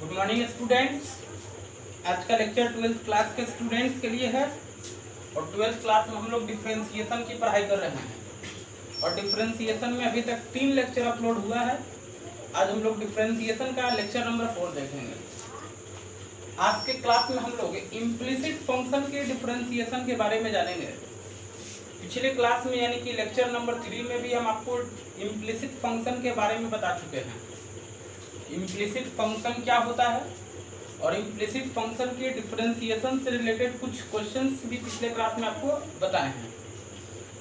Good morning students. आज का lecture 12th class के स्टूडेंट्स के लिए है और 12th क्लास में हम लोग डिफरेंशिएशन की पढ़ाई कर रहे हैं और डिफरेंशिएशन में अभी तक 3 लेक्चर अपलोड हुआ है। आज हम लोग डिफरेंशिएशन का लेक्चर नंबर 4 देखेंगे। आज के क्लास में हम लोग इम्प्लिसिट फंक्शन के डिफरेंशिएशन के बारे में जानेंगे। पिछले क्लास में यानी कि लेक्चर नंबर 3 में भी हम आपको इम्प्लिसिट फंक्शन के बारे में बता चुके हैं। इम्प्लिसिट फंक्शन क्या होता है और इम्प्लिसिट फंक्शन के डिफरेंशिएशन से रिलेटेड कुछ क्वेश्चंस भी पिछले क्लास में आपको बताए हैं,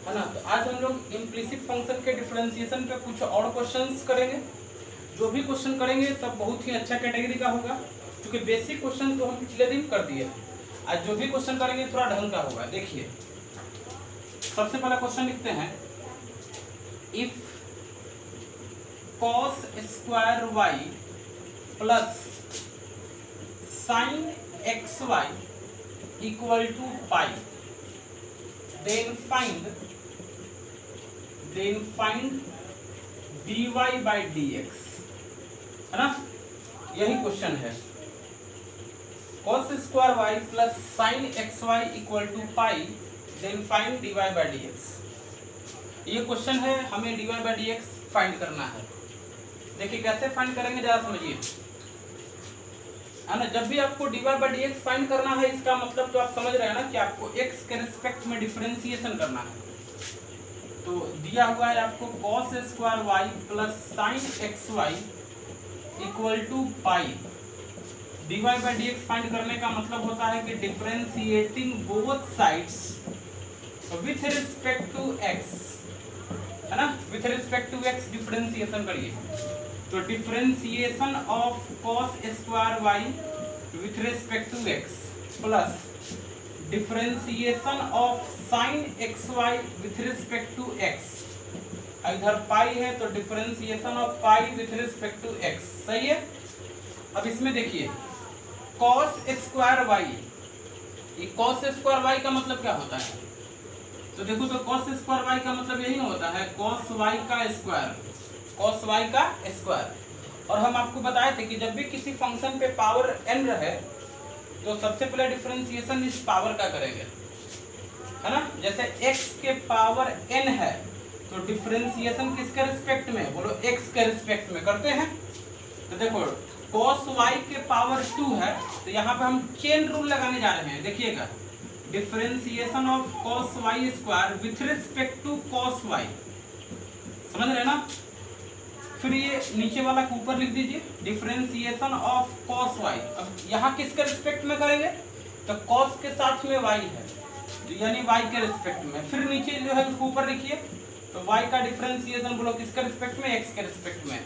है ना। तो आज हम लोग इम्प्लिसिट फंक्शन के डिफरेंशिएशन पे कुछ और क्वेश्चंस करेंगे। जो भी क्वेश्चन करेंगे सब बहुत ही अच्छा कैटेगरी का होगा, क्योंकि बेसिक क्वेश्चन तो हम पिछले दिन कर दिए। आज जो भी क्वेश्चन करेंगे थोड़ा ढंग का होगा। देखिए, सबसे पहला क्वेश्चन लिखते हैं, if cos square y plus sin xy equal to pi, then find dy by dx, है ना। यही क्वेश्चन है। cos square y plus sin xy equal to pi, then find dy by dx। ये question है, हमें dy by dx find करना है। देखिए कैसे फाइंड करेंगे, जरा समझिए, है ना। जब भी आपको dy by dx फाइंड करना है, इसका मतलब तो आप समझ रहे हैं ना कि आपको x के रिस्पेक्ट में डिफरेंशिएशन करना है। तो दिया हुआ है आपको cos square y plus sin xy equal to pi. dy by dx फाइंड करने का मतलब होता है कि differentiating both sides with respect to x, है ना। With respect to x differentiation करिए। तो differentiation of cos square y with respect to x plus differentiation of sin xy with respect to x। इधर पाई है तो differentiation of pi with respect to x, सही है। अब इसमें देखिए cos स्क्वायर y, ये cos स्क्वायर y का मतलब क्या होता है? तो देखो, तो cos स्क्वायर y का मतलब यही होता है cos y का स्क्वायर, cos y का स्क्वायर। और हम आपको बताए थे कि जब भी किसी फंक्शन पे पावर n रहे तो सबसे पहले डिफरेंशिएशन इस पावर का करेंगे, है ना। जैसे x के पावर n है तो डिफरेंशिएशन किसके रिस्पेक्ट में, बोलो x के रिस्पेक्ट में करते हैं। तो देखो cos y के पावर 2 है तो यहाँ पे हम चेन रूल लगाने जा रहे हैं। देखिएगा, differentiation of cos y square with respect to cos y, समझ रहे हैं ना। फिर ये नीचे वाला को ऊपर लिख दीजिए, डिफरेंशिएशन ऑफ cos y। अब यहाँ किसके रिस्पेक्ट में करेंगे, तो cos के साथ में y है तो यानी y के रिस्पेक्ट में। फिर नीचे जो है उसको ऊपर लिखिए, तो y का डिफरेंशिएशन बोलो किसके रिस्पेक्ट में, x के रिस्पेक्ट में,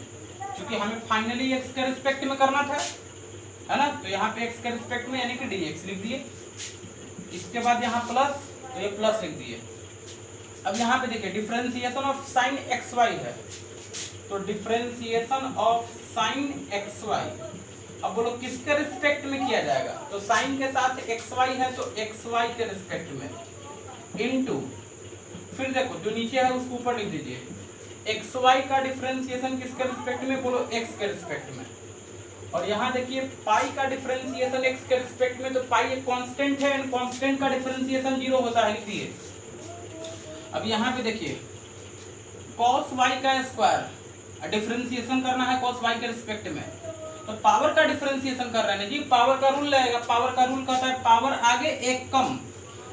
क्योंकि हमें फाइनली x के रिस्पेक्ट में करना था, है ना। तो यहाँ पे x के रिस्पेक्ट में यानी कि dx लिख दिए। इसके बाद यहाँ प्लस, तो ये प्लस लिख दिए। अब यहाँ पे देखिए डिफरेंशिएशन ऑफ sin xy है, तो डिफरेंशिएशन ऑफ sin xy, अब बोलो किसके रिस्पेक्ट में किया जाएगा, तो sin के साथ xy है तो xy के रिस्पेक्ट में इनटू, फिर देखो जो नीचे है उसको ऊपर लिख दीजिए, xy का डिफरेंशिएशन किसके रिस्पेक्ट में, बोलो x के रिस्पेक्ट में। और यहाँ देखिए पाई का डिफरेंशिएशन x के रिस्पेक्ट में, तो पाई एक कांस्टेंट है एंड कांस्टेंट का डिफरेंशिएशन 0 होता है, लिख दिए। अब यहाँ पे देखिए cos y का स्क्वायर डिफरेंशिएशन करना है cos y के रिस्पेक्ट में, तो पावर का डिफरेंशिएशन कर रहे हैं जी। पावर का रूल लगेगा, पावर का रूल कहता है पावर आगे एक कम,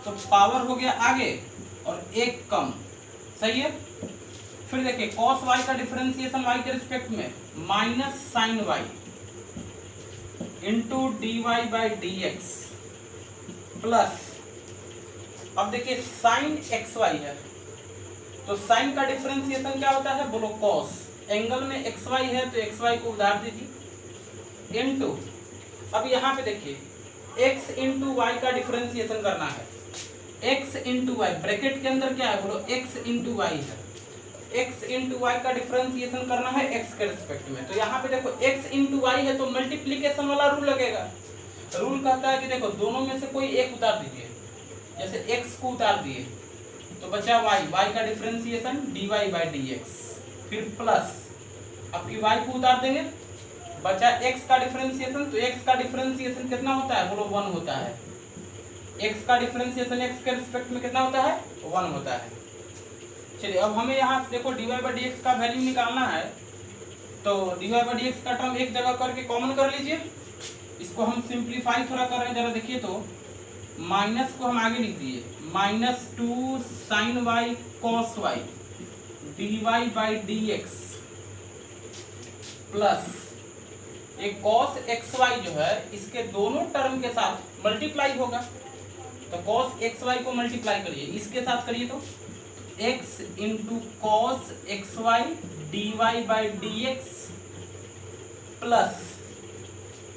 तो पावर हो गया आगे और एक कम, सही है। फिर देखिए cos y का डिफरेंशिएशन y के रिस्पेक्ट में minus sin y into dy by dx plus, अब देखिए sin xy है तो sin का डिफरेंशिएशन क्या होता है, बोलो cos, एंगल में xy है तो xy को उधार दीजिए इनटू, अब यहाँ पे देखिए x इंटू वाई का डिफरेंशिएशन करना है, x इंटू वाई ब्रैकेट के अंदर क्या है, बोलो x इंटू वाई है, x इंटू वाई का डिफरेंशिएशन करना है x के रिस्पेक्ट में। तो यहाँ पे देखो x इंटू वाई है तो मल्टीप्लीकेशन वाला रूल लगेगा। रूल कहता है कि देखो दोनों में से कोई एक उतार दीजिए, जैसे x को उतार दिए तो बचा y का डिफरेंशिएशन dy बाई dx, फिर प्लस आपकी y को उतार देंगे बचा x का डिफरेंशिएशन, तो x का डिफरेंशिएशन कितना होता है, बोलो 1 होता है। x का डिफरेंशिएशन x के रिस्पेक्ट में कितना होता है, 1 होता है। चलिए अब हमें यहाँ देखो dy/dx का वैल्यू निकालना है, तो dy/dx का टर्म एक जगह करके कॉमन कर लीजिए। इसको हम सिंप्लीफाई थोड़ा कर रहे हैं, जरा देखिए तो माइनस को हम आगे लिख दिए, -2 sin y cos y dy/dx plus एक cos xy जो है इसके दोनों टर्म के साथ मल्टीप्लाई होगा, तो cos xy को मल्टीप्लाई करिए, इसके साथ करिए तो x into cos xy dy/dx plus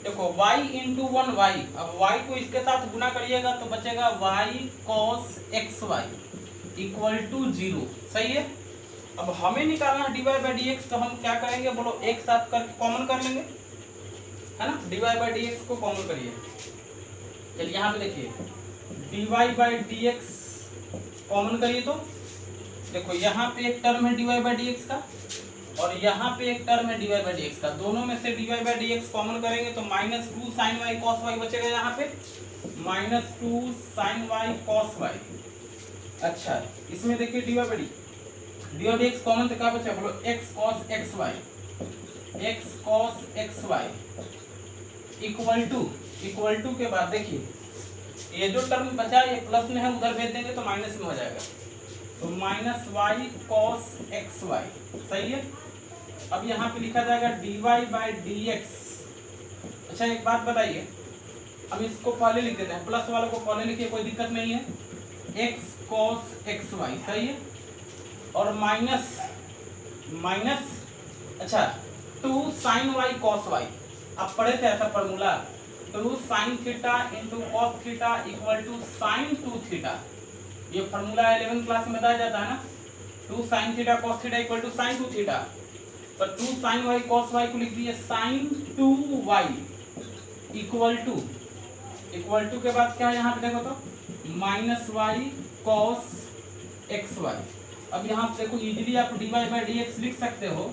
देखो y इंटू 1y, अब y को इसके साथ गुना करिएगा तो बचेगा y cos xy equal to 0। सही है। अब हमें निकालना है dy/dx, तो हम क्या करेंगे बोलो, एक साथ करके कॉमन कर लेंगे, है ना। dy/dx को कॉमन करिए। चलिए यहाँ पे देखिए dy/dx कॉमन करिए तो देखो यहाँ पे एक टर्म है dy/dx का और यहाँ पे एक टर्म है dy/dx का, दोनों में से dy/dx कॉमन करेंगे तो -2 sin y cos y बचेगा यहाँ पे, -2 sin y cos y। अच्छा इसमें देखिए dy/dx कॉमन तो क्या बचा बोलो, x cos xy equal to के बाद देखिए ये जो टर्म बचा ये प्लस में है, उधर भेज देंगे तो माइनस में हो जाएगा, तो -y cos xy। सही है। अब यहाँ पे लिखा जाएगा dy/dx। अच्छा एक बात बताइए, हम इसको पहले लिख देते हैं, प्लस वाले को पहले लिखिए, कोई दिक्कत नहीं है, x cos xy। सही है। और माइनस अच्छा 2 sin y cos y, आप पढ़े थे ऐसा formula, 2 sin theta into cos theta equal to sin 2 theta, ये फॉर्मूला 11 क्लास में बताया जाता है ना। 2 sin theta cos theta equal to sin 2 theta, पर 2 sin y cos y को लिख दिए sin 2y इक्वल टू के बाद क्या है यहाँ पे देखो तो -y cos xy। अब यहाँ पे देखो इजीली आप dy/dx लिख सकते हो,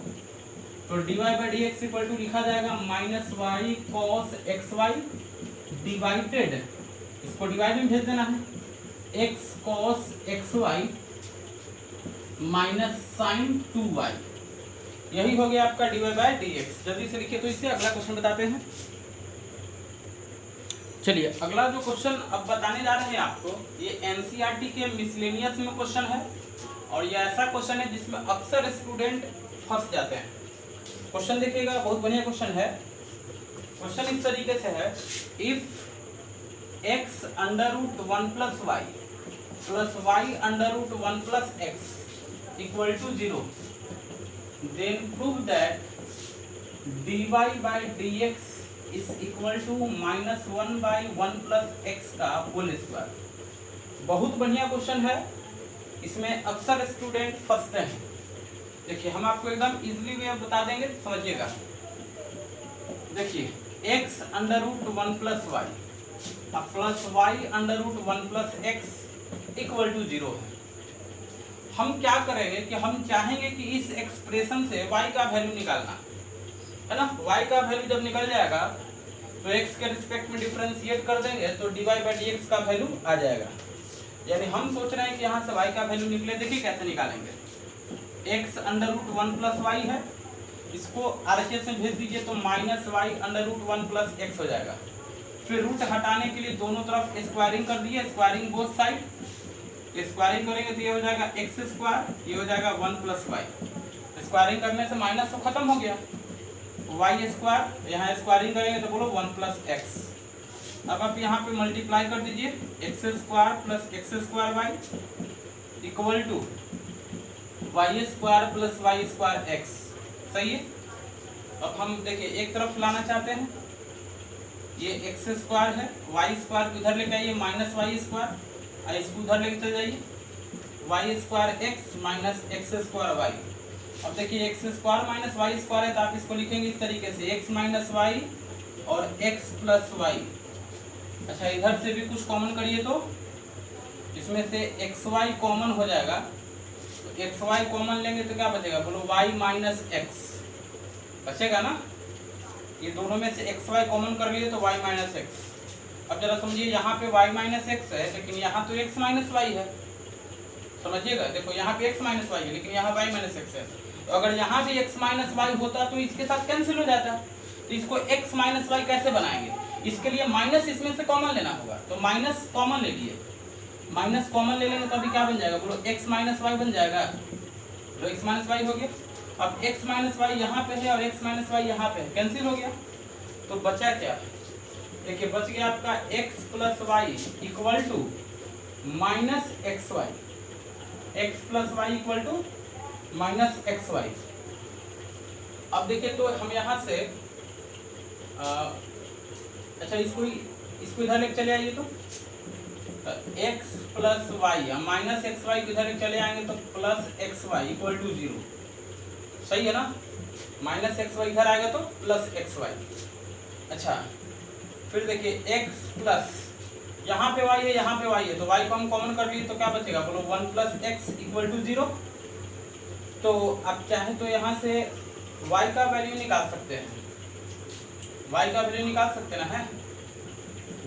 तो dy/dx इक्वल टू लिखा जाएगा -y cos xy डिवाइडेड, इसको डिवाइड में भेज देना है, x cos xy minus sin 2y। यही हो गया आपका dy/dx। जल्दी से लिखिए तो इससे अगला क्वेश्चन बताते हैं। चलिए अगला जो क्वेश्चन अब बताने जा रहे हैं आपको, ये एनसीईआरटी के मिसलेनियस में क्वेश्चन है और ये ऐसा क्वेश्चन है जिसमें अक्सर स्टूडेंट फंस जाते हैं। क्वेश्चन देखिएगा, बहुत बढ़िया क्वेश्चन है। क्वेश्चन इस तरीके से है, if x √1 + y plus y √1 + x equal to 0, then prove that dy/dx is equal to -1/1 + x का होल स्क्वायर। बहुत बढ़िया क्वेश्चन है, इसमें अक्सर स्टूडेंट फंसते हैं। देखिए हम आपको एकदम इजीली वे बता देंगे, समझिएगा। देखिए x √1 + y plus y √1 + x equal to 0 है। हम क्या करेंगे कि हम चाहेंगे कि इस एक्सप्रेशन से y का वैल्यू निकालना है ना। y का वैल्यू जब निकल जाएगा तो x के रिस्पेक्ट में डिफरेंशिएट कर देंगे तो dy/dx का वैल्यू आ जाएगा। यानी हम सोच रहे हैं कि यहाँ से y का वैल्यू निकले, देखिए कैसे निकालेंगे। x √1 + y है, इसको RHS में भेज दीजिए तो -y √1 + x हो जाएगा। फिर रूट हटाने के लिए दोनों तरफ स्क्वायरिंग कर दिए, स्क्वायरिंग बोथ साइड, स्क्वायरिंग करेंगे तो ये हो जाएगा x², ये हो जाएगा 1 + y। स्क्वायरिंग करने से माइनस तो खत्म हो गया, y², यहाँ स्क्वायरिंग करेंगे तो बोलो 1 + x। अब आप यहाँ पे मल्टीप्लाई कर दीजिए, x² + x²y equal to y² + y²x। सही है। अब हम देखिए एक तरफ लाना चाहते हैं, ये x² है, y² को इधर लेके आइए -y², इसको उधर लेके चले जाइए, y²x - x²y। अब देखिए x² - y² है तो आप इसको लिखेंगे इस तरीके से, x - y और x + y। अच्छा इधर से भी कुछ कॉमन करिए तो इसमें से xy कॉमन हो जाएगा, तो xy कॉमन लेंगे तो क्या बचेगा बोलो, y - x बचेगा ना। ये दोनों में से एक्स वाई कॉमन कर लिए तो वाई माइनस एक्स। अब जरा समझिए, यहाँ पे वाई माइनस एक्स है लेकिन यहाँ तो एक्स माइनस वाई है। समझिएगा, देखो यहाँ पे एक्स माइनस वाई है लेकिन यहाँ वाई माइनस एक्स है। तो अगर यहाँ भी एक्स माइनस वाई होता तो इसके साथ कैंसिल हो जाता। तो इसको एक्स माइनस वाई कैसे बनाएंगे? इसके लिए माइनस इसमें से कॉमन लेना होगा। तो माइनस कॉमन ले लिए, माइनस कॉमन ले लेंगे तो अभी क्या बन जाएगा? बोलो एक्स माइनस वाई बन जाएगा। तो एक्स माइनस वाई हो गया। अब एक्स माइनस वाई यहाँ पे है और एक्स माइनस वाई यहाँ पे है, कैंसिल हो गया। तो बचा क्या? देखिए बच गया आपका x plus y equal to minus x y. X plus y equal to minus x y. अब देखिए तो हम यहाँ से अच्छा इसको इधर लेके चले आइए। तो x plus y minus x y इधर लेके चले आएंगे तो plus x y equal to 0। सही है ना? माइनस एक्स वाई इधर आएगा तो प्लस एक्स वाई। अच्छा फिर देखिए एक्स प्लस यहाँ पे वाई है, यहाँ पे वाई है, तो वाई को हम कॉमन कर लिए तो क्या बचेगा? बोलो 1 प्लस एक्स इक्वल टू 0। तो आप चाहे तो यहाँ से y का वैल्यू निकाल सकते हैं, y का वैल्यू निकाल सकते ना है।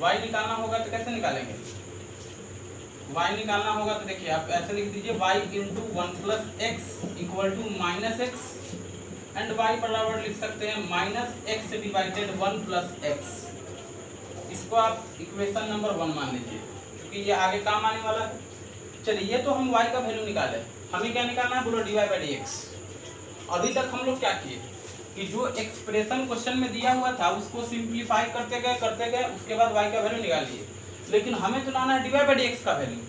y निकालना होगा तो कैसे निकालेंगे? y निकालना होगा तो देखिए आप ऐसे लिख दीजिए y into 1 plus x equal to minus x and y बराबर लिख सकते हैं minus x divided 1 plus x. इसको आप इक्वेशन नंबर 1 मान लीजिए क्योंकि ये आगे काम आने वाला है। चलिए ये तो हम y का वैल्यू निकाले, हमें क्या निकालना है? बोलो dy बाई डी एक्स। अभी तक हम लोग क्या किए कि जो एक्सप्रेशन क्वेश्चन में दिया हुआ था उसको सिंप्लीफाई करते गए, उसके बाद y का वैल्यू निकाल लिए। लेकिन हमें तो लाना है dy बाई डी एक्स का वैल्यू।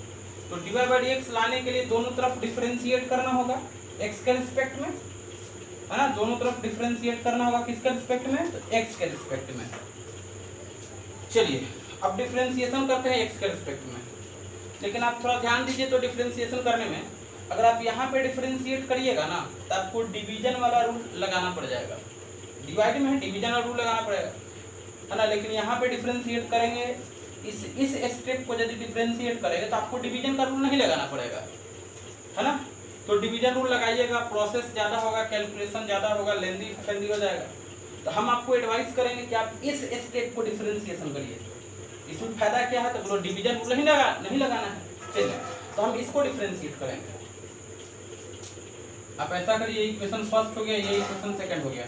तो dy बाई डी एक्स लाने के लिए दोनों तरफ डिफरेंशिएट करना होगा x के रिस्पेक्ट में, है ना? दोनों तरफ डिफरेंशिएट करना होगा किसके रिस्पेक्ट में? तो x के रिस्पेक्ट में। चलिए अब डिफरेंशिएशन करते हैं x के रिस्पेक्ट में। लेकिन आप थोड़ा ध्यान दीजिए तो डिफरेंशिएशन करने में अगर आप यहाँ पे डिफरेंशिएट करिएगा ना तो आपको डिवीजन वाला रूल लगाना पड़ जाएगा। डिवाइड में है डिवीजन वाला रूल लगाना पड़ेगा, है ना? लेकिन यहाँ पे डिफरेंशिएट करेंगे, इस स्टेप को यदि डिफरेंशिएट करेंगे तो आपको डिवीजन का रूल नहीं लगाना पड़ेगा, है ना? तो डिवीजन रूल लगाइएगा, प्रोसेस ज़्यादा होगा, कैलकुलेशन ज़्यादा होगा, लेंदी हो जाएगा। तो हम आपको एडवाइस करेंगे कि आप इस स्टेप को डिफरेंशिएशन करिए। इसमें फायदा क्या है? तो बोलो डिवीजन रूल नहीं लगाना है। चलिए तो हम इसको डिफरेंशिएट करेंगे। आप ऐसा करिए, इक्वेशन फर्स्ट हो गया, ये इक्वेशन सेकंड हो गया,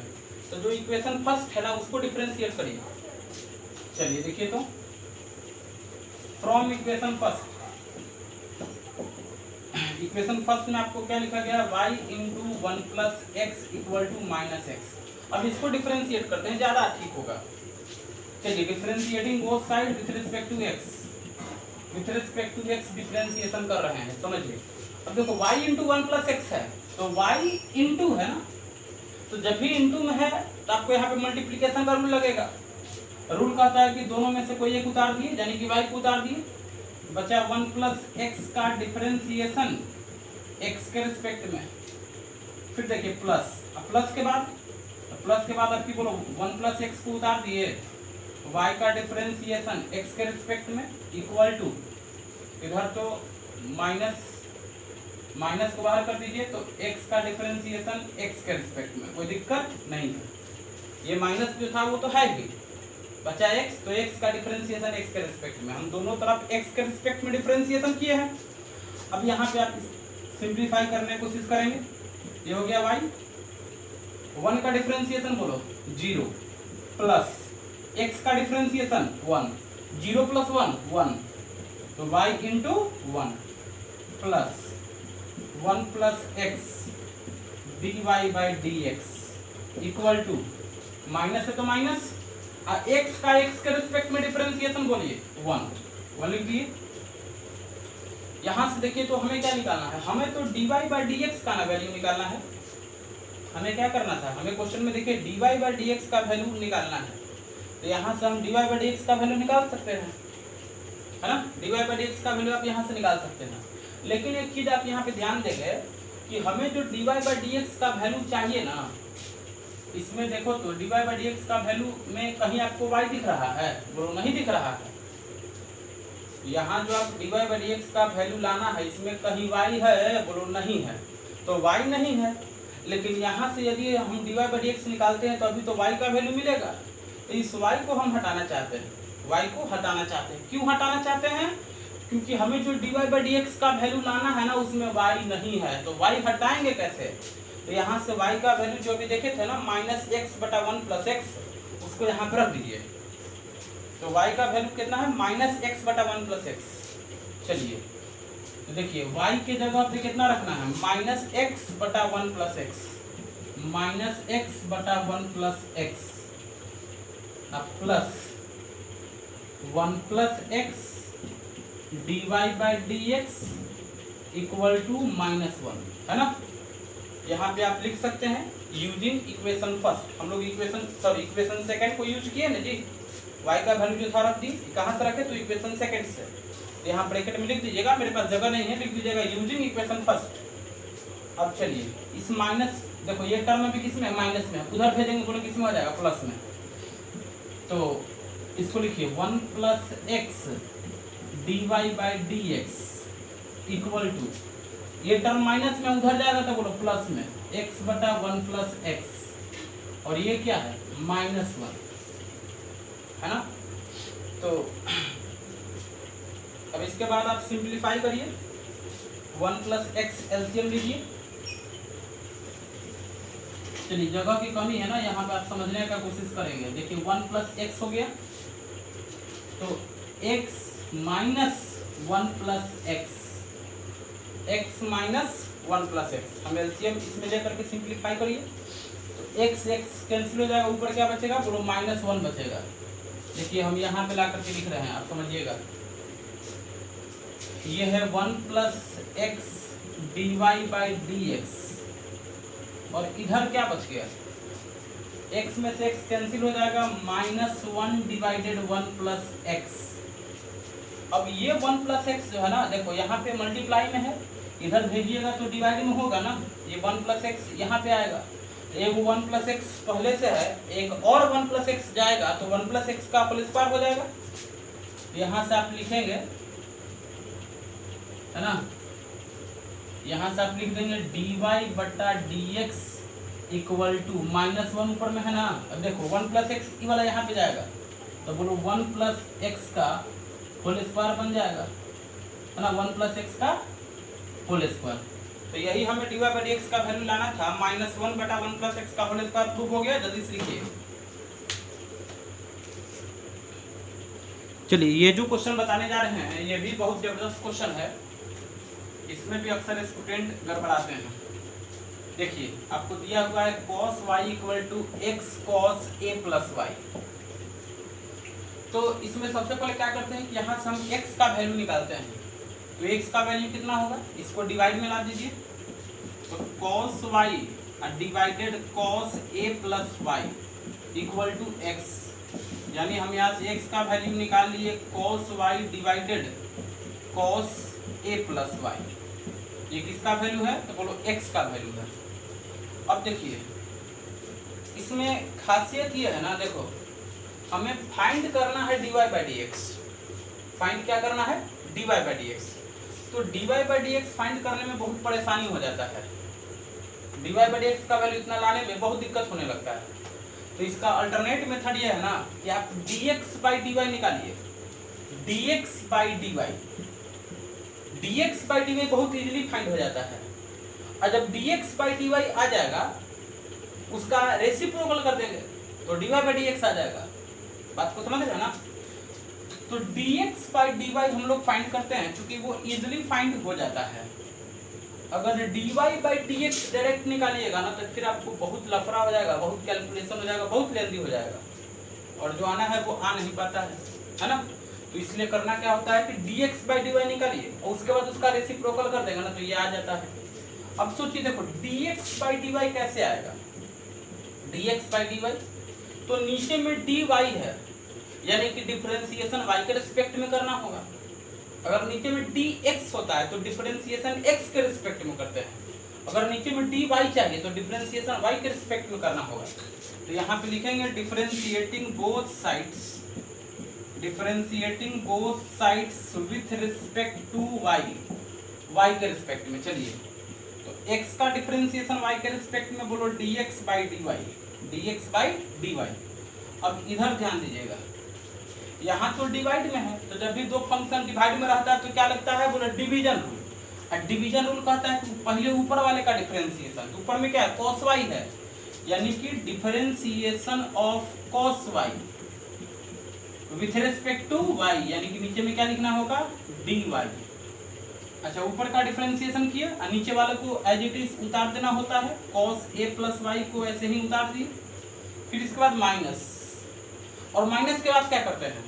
तो जो इक्वेशन फर्स्ट है ना उसको डिफरेंशिएट करिए। चलिए देखिए तो फ्रॉम इक्वेशन फर्स्ट में आपको क्या लिखा गया? y into 1 plus x equal to minus x. अब इसको डिफरेंशिएट करते हैं, ज़्यादा ठीक होगा। चलिए differentiating both side with respect to x differentiation कर रहे हैं, समझिए। अब देखो y इंटू 1 प्लस एक्स है तो y इंटू है ना, तो जब भी इंटू में है तो आपको यहाँ पे मल्टीप्लिकेशन का रूल लगेगा। रूल कहता है कि दोनों में से कोई एक उतार दिए, यानी कि y को उतार दिए, बचा 1 प्लस एक्स का डिफरेंशिएशन x के रिस्पेक्ट में। फिर देखिए प्लस, अब प्लस के बाद आपकी बोलो 1 प्लस एक्स को उतार दिए, y का डिफरेंशिएशन x के रिस्पेक्ट में इक्वल टू, इधर तो माइनस को बाहर कर दीजिए तो x का डिफरेंशिएशन x के रिस्पेक्ट में, कोई दिक्कत नहीं है। ये माइनस जो था वो तो है ही, बचा x, तो x का डिफरेंशिएशन x के रिस्पेक्ट में। हम दोनों तरफ x के रिस्पेक्ट में डिफरेंशिएशन किए हैं। अब यहाँ पे आप सिंप्लीफाई करने की कोशिश करेंगे, ये हो गया y, 1 का डिफरेंशिएशन बोलो 0 प्लस x का डिफरेंशिएशन 1, 0 प्लस 1 तो y into 1 plus 1 plus x d y by d x equal to, minus है तो माइनस, एक्स का एक्स के रिस्पेक्ट में डिफरेंशिएशन बोलिए 1 लिख दिए। यहाँ से देखिए तो हमें क्या निकालना है? हमें तो d y by d x का ना वैल्यू निकालना है। हमें क्या करना था? हमें क्वेश्चन में देखिए d y by d x का वैल्यू निकालना है। तो यहाँ से हम d y by d x का वैल्यू निकाल सकते हैं, है ना? D y by d x का वैल्यू आप यहाँ से निकाल सकते हैं। लेकिन एक चीज़ आप यहाँ पे ध्यान देंगे कि हमें जो d y by d x का वैल्यू चाहिए ना, इसमें देखो तो d y by d x का वैल्यू में कहीं आपको y दिख रहा है? बोलो नहीं दिख रहा है। यहाँ जो आप d y by d x का वैल्यू लाना है इसमें कहीं y है? बोलो नहीं है। तो y नहीं है, लेकिन यहाँ से यदि हम dy बाई डी एक्स निकालते हैं तो अभी तो y का वैल्यू मिलेगा, तो इस y को हम हटाना चाहते हैं, y को हटाना चाहते हैं। क्यों हटाना चाहते हैं? क्योंकि हमें जो dy बाई डी एक्स का वैल्यू लाना है ना, उसमें y नहीं है, तो y हटाएंगे कैसे? तो यहाँ से y का वैल्यू जो अभी देखे थे ना -x/1 + x, उसको यहाँ पर रख दीजिए। तो y का वैल्यू कितना है? -x/1 + x। चलिए तो देखिए y के जगह पे कितना रखना है? -x/1 + x, -x/1 + x अब plus 1 + x dy by d x equal to -1, है ना। यहाँ पे आप लिख सकते हैं यूजिंग इक्वेशन फर्स्ट। हम लोग इक्वेशन सेकंड को यूज किए ना जी। y का वैल्यू जो था रख दी, कहाँ से रखे? तो इक्वेशन सेकंड से। तो यहाँ ब्रैकेट में लिख दीजिएगा, मेरे पास जगह नहीं है, लिख दीजिएगा यूजिंग इक्वेशन फर्स्ट। अब चलिए इस माइनस, देखो ये टर्म अभी किस में? माइनस में, उधर भेजेंगे बोले किस में हो जाएगा? प्लस में। तो इसको लिखिए 1 + x dy by d x equal to, ये टर्म माइनस में उधर जाएगा तो बोलो प्लस में, x/1 + x, और ये क्या है? -1, है ना। तो अब इसके बाद आप सिंप्लीफाई करिए, 1 + x एलसीएम लीजिए। चलिए जगह की कमी है ना, यहाँ पे आप समझने का कोशिश करेंगे। देखिए 1 + x हो गया, तो x - 1 + x, x - 1 + x, हम एलसीएम इसमें लेकर के सिंप्लीफाई करिए। तो x कैंसिल हो जाएगा, ऊपर क्या बचेगा? बोलो -1 बचेगा। देखिए हम यहाँ पे ला करके लिख रहे हैं, आप समझिएगा। ये है 1 + x dy by d x, और इधर क्या बच गया? x में से x कैंसिल हो जाएगा, -1 / 1 + x। अब ये 1 + x जो है ना, देखो यहाँ पे मल्टीप्लाई में है, इधर भेजिएगा तो डिवाइड में होगा ना। ये 1 + x यहाँ पे आएगा, एक 1 + x पहले से है, एक और 1 + x जाएगा, तो 1 + x का होल स्क्वायर हो जाएगा। यहाँ से आप लिखेंगे, है ना, यहाँ से आप लिख देंगे dy/dx इक्वल टू -1 ऊपर में है ना। अब देखो 1 + x ये वाला यहाँ पे जाएगा, तो बोलो 1 + x का होल स्क्वायर बन जाएगा, है ना, 1 + x का होल स्क्वायर। तो यही हमें dy बाई डी एक्स का वैल्यू लाना था, -1/1 + x का होल स्क्वायर प्रूफ हो गया। जल्दी से लिखिए। चलिए ये जो क्वेश्चन बताने जा रहे हैं, ये भी बहुत जबरदस्त क्वेश्चन है, इसमें भी अक्सर स्टूडेंट गड़बड़ाते हैं। देखिए आपको दिया हुआ है cos y = x cos a + y। तो इसमें सबसे पहले क्या करते हैं कि यहाँ से हम x का वैल्यू निकालते हैं। तो x का वैल्यू कितना होगा? इसको डिवाइड में ला दीजिए, तो cos y divided cos a + y equal to x, यानी हम यहाँ से x का वैल्यू निकाल लिए cos y divided cos a + y। ये किसका वैल्यू है? तो बोलो x का वैल्यू है। अब देखिए इसमें खासियत ये है ना, देखो हमें फाइंड करना है dy by d x. Find क्या करना है? dy by d x. तो dy by d x find करने में बहुत परेशानी हो जाता है। dy बाई डी एक्स का वैल्यू इतना लाने में बहुत दिक्कत होने लगता है। तो इसका अल्टरनेट मेथड ये है ना कि आप dx बाई dy निकालिए, dx by dy, dx by dy बहुत इजीली फाइंड हो जाता है। और जब dx बाई dy आ जाएगा, उसका रेसिप्रोकल कर देंगे तो dy बाई dx आ जाएगा। बात को समझ रहे हैं ना। तो dx बाई dy हम लोग फाइंड करते हैं क्योंकि वो इजीली फाइंड हो जाता है। अगर dy बाई dx डायरेक्ट निकालिएगा ना, तो फिर आपको बहुत लफड़ा हो जाएगा, बहुत कैलकुलेशन हो जाएगा, बहुत लेंदी हो जाएगा, और जो आना है वो आ नहीं पाता है ना। तो इसलिए करना क्या होता है कि dx बाई dy निकालिए और उसके बाद उसका रेसिप्रोकल कर देगा ना, तो ये आ जाता है। अब सोचिए देखो dx बाई dy कैसे आएगा? dx बाई dy, तो नीचे में dy है, यानी कि डिफरेंशिएशन y के रिस्पेक्ट में करना होगा। अगर नीचे में dx होता है तो डिफरेंशिएशन x के रिस्पेक्ट में करते हैं। अगर नीचे में dy चाहिए तो डिफरेंशिएशन y के रिस्पेक्ट में करना होगा। तो यहाँ पे लिखेंगे differentiating both sides with respect to y, y के रिस्पेक्ट में। चलिए तो x का डिफरेंशिएशन y के रिस्पेक्ट में बोलो dx बाई dy। अब इधर ध्यान दीजिएगा, यहाँ तो डिवाइड में है, तो जब भी दो फंक्शन डिवाइड में रहता है तो क्या लगता है, बोलो डिवीजन रूल। और डिवीजन रूल कहता है कि पहले ऊपर वाले का डिफरेंशिएशन, ऊपर में क्या है, cos y है, यानी कि differentiation of cos y with respect to y, यानी कि नीचे में क्या लिखना होगा, dy। अच्छा, ऊपर का डिफरेंशिएशन किया और नीचे वाले को एज इट इज उतार देना होता है, cos a प्लस वाई को ऐसे ही उतार दिए। फिर इसके बाद माइनस, और माइनस के बाद क्या करते हैं,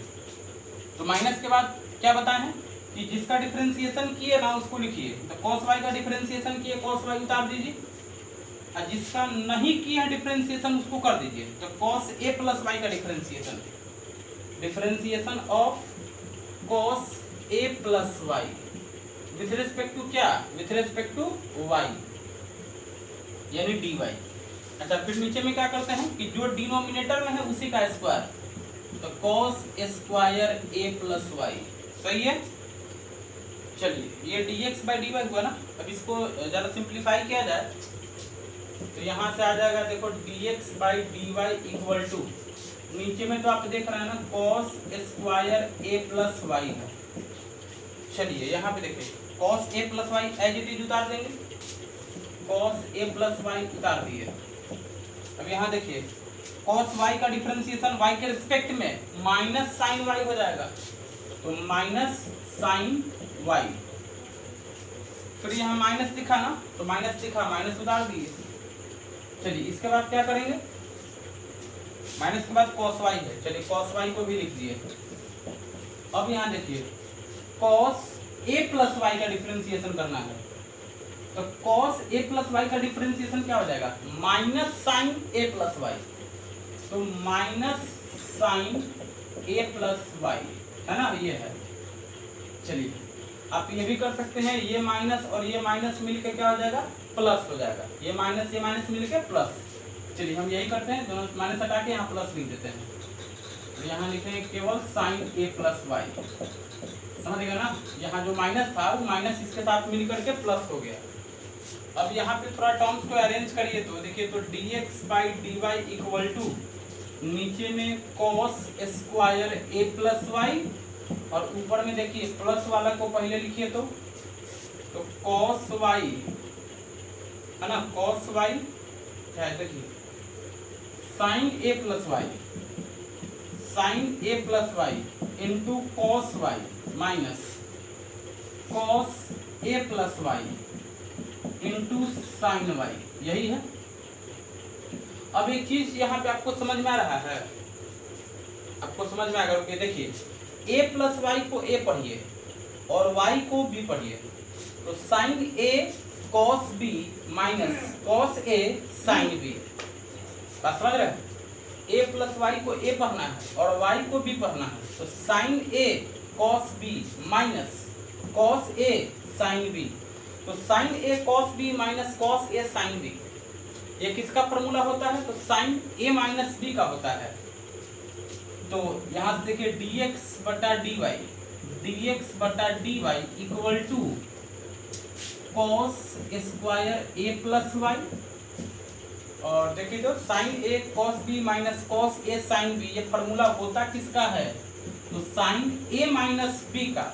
तो माइनस के बाद क्या बताए हैं कि जिसका डिफरेंशिएशन किए ना उसको लिखिए, तो cos y का डिफरेंशिएशन किए cos y उतार दीजिए, और जिसका नहीं किए हैं डिफरेंशिएशन उसको कर दीजिए, तो cos a प्लस वाई का differentiation of cos a plus y with respect to क्या, विथ रिस्पेक्ट टू y, यानी dy। अच्छा, फिर नीचे में क्या करते हैं कि जो डिनोमिनेटर में है उसी का स्क्वायर, तो cos square a plus y, सही है। चलिए, ये dx बाई dy हुआ ना, अब इसको जरा सिंप्लीफाई किया जाए तो यहाँ से आ जाएगा, देखो dx by dy equal to, नीचे में तो आप देख रहे हैं ना cos square a plus y है। चलिए यहाँ पे देखिए cos a plus y as it is उतार देंगे, cos a प्लस वाई उतार दिए। अब यहाँ देखिए cos y का डिफरेंशिएशन y के रिस्पेक्ट में माइनस साइन y हो जाएगा, तो माइनस साइन y। फिर यहाँ माइनस दिखा ना, तो माइनस दिखा, माइनस उतार दिए। चलिए इसके बाद क्या करेंगे, माइनस के बाद cos y है, चलिए cos y को भी लिख दिए। अब यहाँ देखिए cos a प्लस वाई का डिफरेंशिएशन करना है, तो cos a प्लस वाई का डिफरेंशिएशन क्या हो जाएगा, minus sine a plus y, तो minus sine a plus y है ना, ये है। चलिए आप ये भी कर सकते हैं, ये माइनस और ये माइनस मिलकर क्या हो जाएगा, प्लस हो जाएगा, ये माइनस मिलकर प्लस। चलिए हम यही करते हैं, दोनों माइनस हटा के यहाँ प्लस लिख देते हैं, तो यहाँ लिखेंगे केवल साइन a प्लस वाई, समझ गए ना। यहाँ जो माइनस था वो माइनस इसके साथ मिल करके प्लस हो गया। अब यहाँ पे थोड़ा टर्म्स को अरेंज करिए, तो देखिए तो dx by dy equal to, नीचे में cos square a plus y, और ऊपर में देखिए प्लस वाला को पहले लिखिए, तो cos y है ना, cos y क्या है, देखिए sine a plus y, sine a plus y into cos y minus cos a plus y into sine y, यही है। अब एक चीज यहाँ पे आपको समझ में आ रहा है, आपको समझ में आएगा, रुकिए देखिए a प्लस वाई को a पढ़िए और y को b पढ़िए, तो sine a cos b minus cos a sine b, बात समझ रहे हैं। a प्लस वाई को a पढ़ना है और y को b पढ़ना है, तो sine a cos b minus cos a sine b, तो sine a cos b minus cos a sine b, ये किसका फॉर्मूला होता है, तो साइन a माइनस b का होता है। तो यहाँ से देखिए dx बटा dy equal to cos square a plus y, और देखिए तो sine a cos b minus cos a sine b, ये फॉर्मूला होता किसका है, तो साइन a माइनस b का।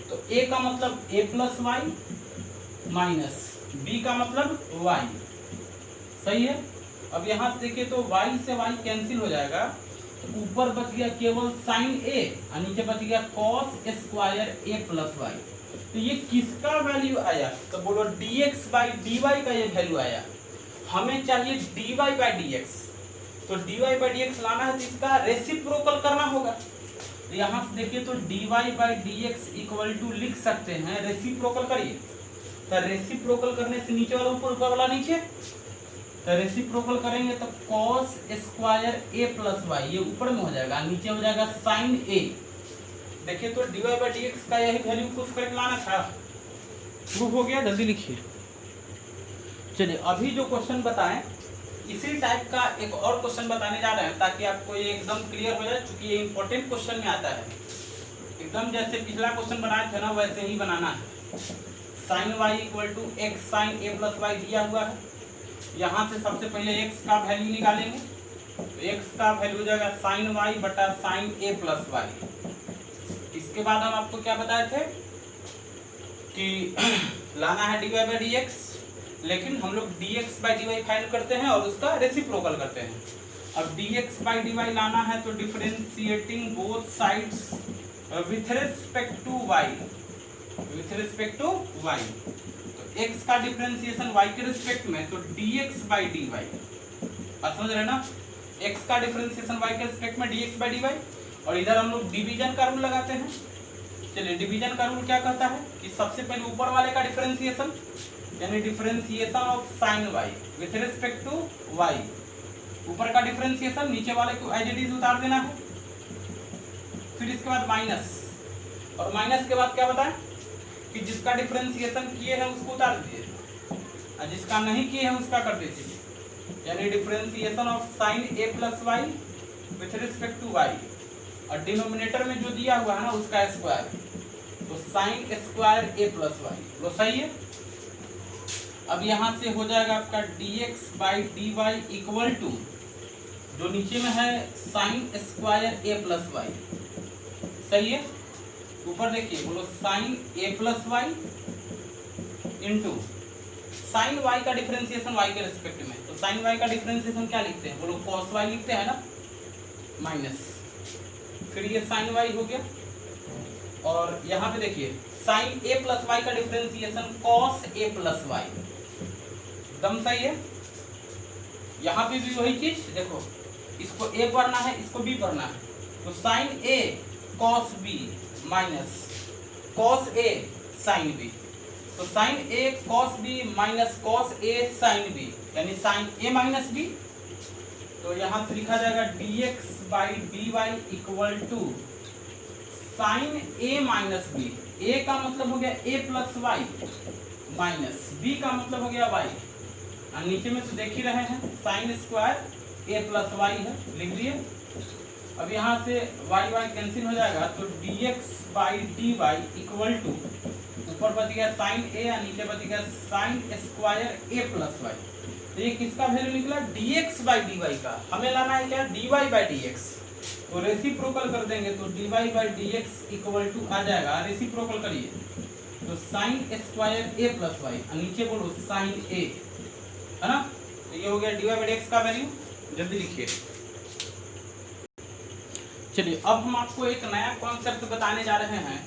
तो a का मतलब a plus y minus b का मतलब y, सही है। अब यहाँ से देखिए तो y से y कैंसिल हो जाएगा, तो ऊपर बच गया केवल साइन a और नीचे बच गया cos square a plus y. तो ये किसका वैल्यू आया, तो बोलो dx बाई dy का ये वैल्यू आया। हमें चाहिए dy बाई dx, तो dy बाई dx लाना है तो इसका रेसिप्रोकल करना होगा। तो यहाँ से देखिए तो dy by dx equal to लिख सकते हैं, रेसिप्रोकल करिए, तो रेसिप्रोकल करने से नीचे वाला ऊपर, ऊपर वाला नीचे, तो रेसिप्रोकल करेंगे तो cos square a plus y, ये ऊपर में हो जाएगा, नीचे हो जाएगा साइन a। देखिए तो dy बाई dx का यही वैल्यू कुछ करके लाना था, प्रूफ हो गया, जल्दी लिखिए। चलिए अभी जो क्वेश्चन बताएं इसी टाइप का एक और क्वेश्चन बताने जा रहे हैं, ताकि आपको ये एकदम क्लियर हो जाए, क्योंकि ये इंपॉर्टेंट क्वेश्चन में आता है। एकदम जैसे पिछला क्वेश्चन बनाए थे ना वैसे ही बनाना है। Sine y equal to x sine a plus y दिया हुआ है। यहाँ से सबसे पहले एक्स का वैल्यू निकालेंगे, तो एक्स का वैल्यू हो जाएगा साइन वाई बटा साइन ए प्लस वाई। इसके बाद हम आपको क्या बताए थे कि लाना है d y by d x, लेकिन हम लोग d x by d y find करते हैं और उसका रेसिप्रोकल करते हैं। अब d x by d y लाना है तो differentiating both sides with respect to y, with respect to y, तो x का डिफरेंशिएशन y के रिस्पेक्ट में, तो dx बाई dy, बात समझ रहे ना, x का डिफरेंशिएशन y के रिस्पेक्ट में dx बाई dy, और इधर हम लोग डिवीजन का रूल लगाते हैं। चलिए डिवीजन का रूल क्या कहता है कि सबसे पहले ऊपर वाले का डिफरेंशिएशन यानी differentiation of sine y with respect to y, ऊपर का डिफरेंशिएशन नीचे वाले को एज इट इज उतार देना है, फिर इसके बाद माइनस, और माइनस के बाद क्या बताएं कि जिसका डिफरेंशिएशन किए हैं उसको उतार दीजिए और जिसका नहीं किए हैं उसका कर दीजिए, यानी differentiation of sine a plus y with respect to y, और डिनोमिनेटर में जो दिया हुआ है ना उसका स्क्वायर, तो sine square a plus y, तो सही है। अब यहाँ से हो जाएगा आपका dx by d y equal to जो नीचे में है sine square a plus y, सही है। ऊपर देखिए बोलो sine a plus y into sine y का डिफरेंशिएशन वाई के रिस्पेक्ट में, तो साइन वाई का डिफरेंशिएशन क्या लिखते हैं, बोलो कॉस वाई लिखते हैं ना, माइनस, फिर ये साइन वाई हो गया, और यहाँ पे देखिए साइन ए प्लस वाई का differentiation cos A plus Y, एकदम सही है। यहाँ पे भी वही चीज देखो, इसको ए पढ़ना है इसको बी पढ़ना है, तो sine a cos b minus cos a sine b, तो sine a cos b minus cos a sine b यानी साइन ए माइनस बी, तो यहाँ से लिखा जाएगा dx by d y equal to sine a minus b, a का मतलब हो गया a plus y minus b का मतलब हो गया वाई, और नीचे में तो देख ही रहे हैं sign square a plus y है, लिख दिए। अब यहाँ से वाई वाई कैंसिल हो जाएगा, तो dx by d y equal to ऊपर बच गया साइन ए और नीचे बच गया sine square a plus y, तो ये किसका वैल्यू निकला dx बाई डी वाई का, हमें लाना है क्या dy बाई dx, तो रेसिप्रोकल कर देंगे तो dy by dx equal to आ जाएगा, रेसिप्रोकल करिए तो sine square a plus y और नीचे बोलो साइन ए, है ना, तो ये हो गया dy बाई dx का वैल्यू, जल्दी लिखिए। चलिए अब हम आपको एक नया कॉन्सेप्ट बताने जा रहे हैं,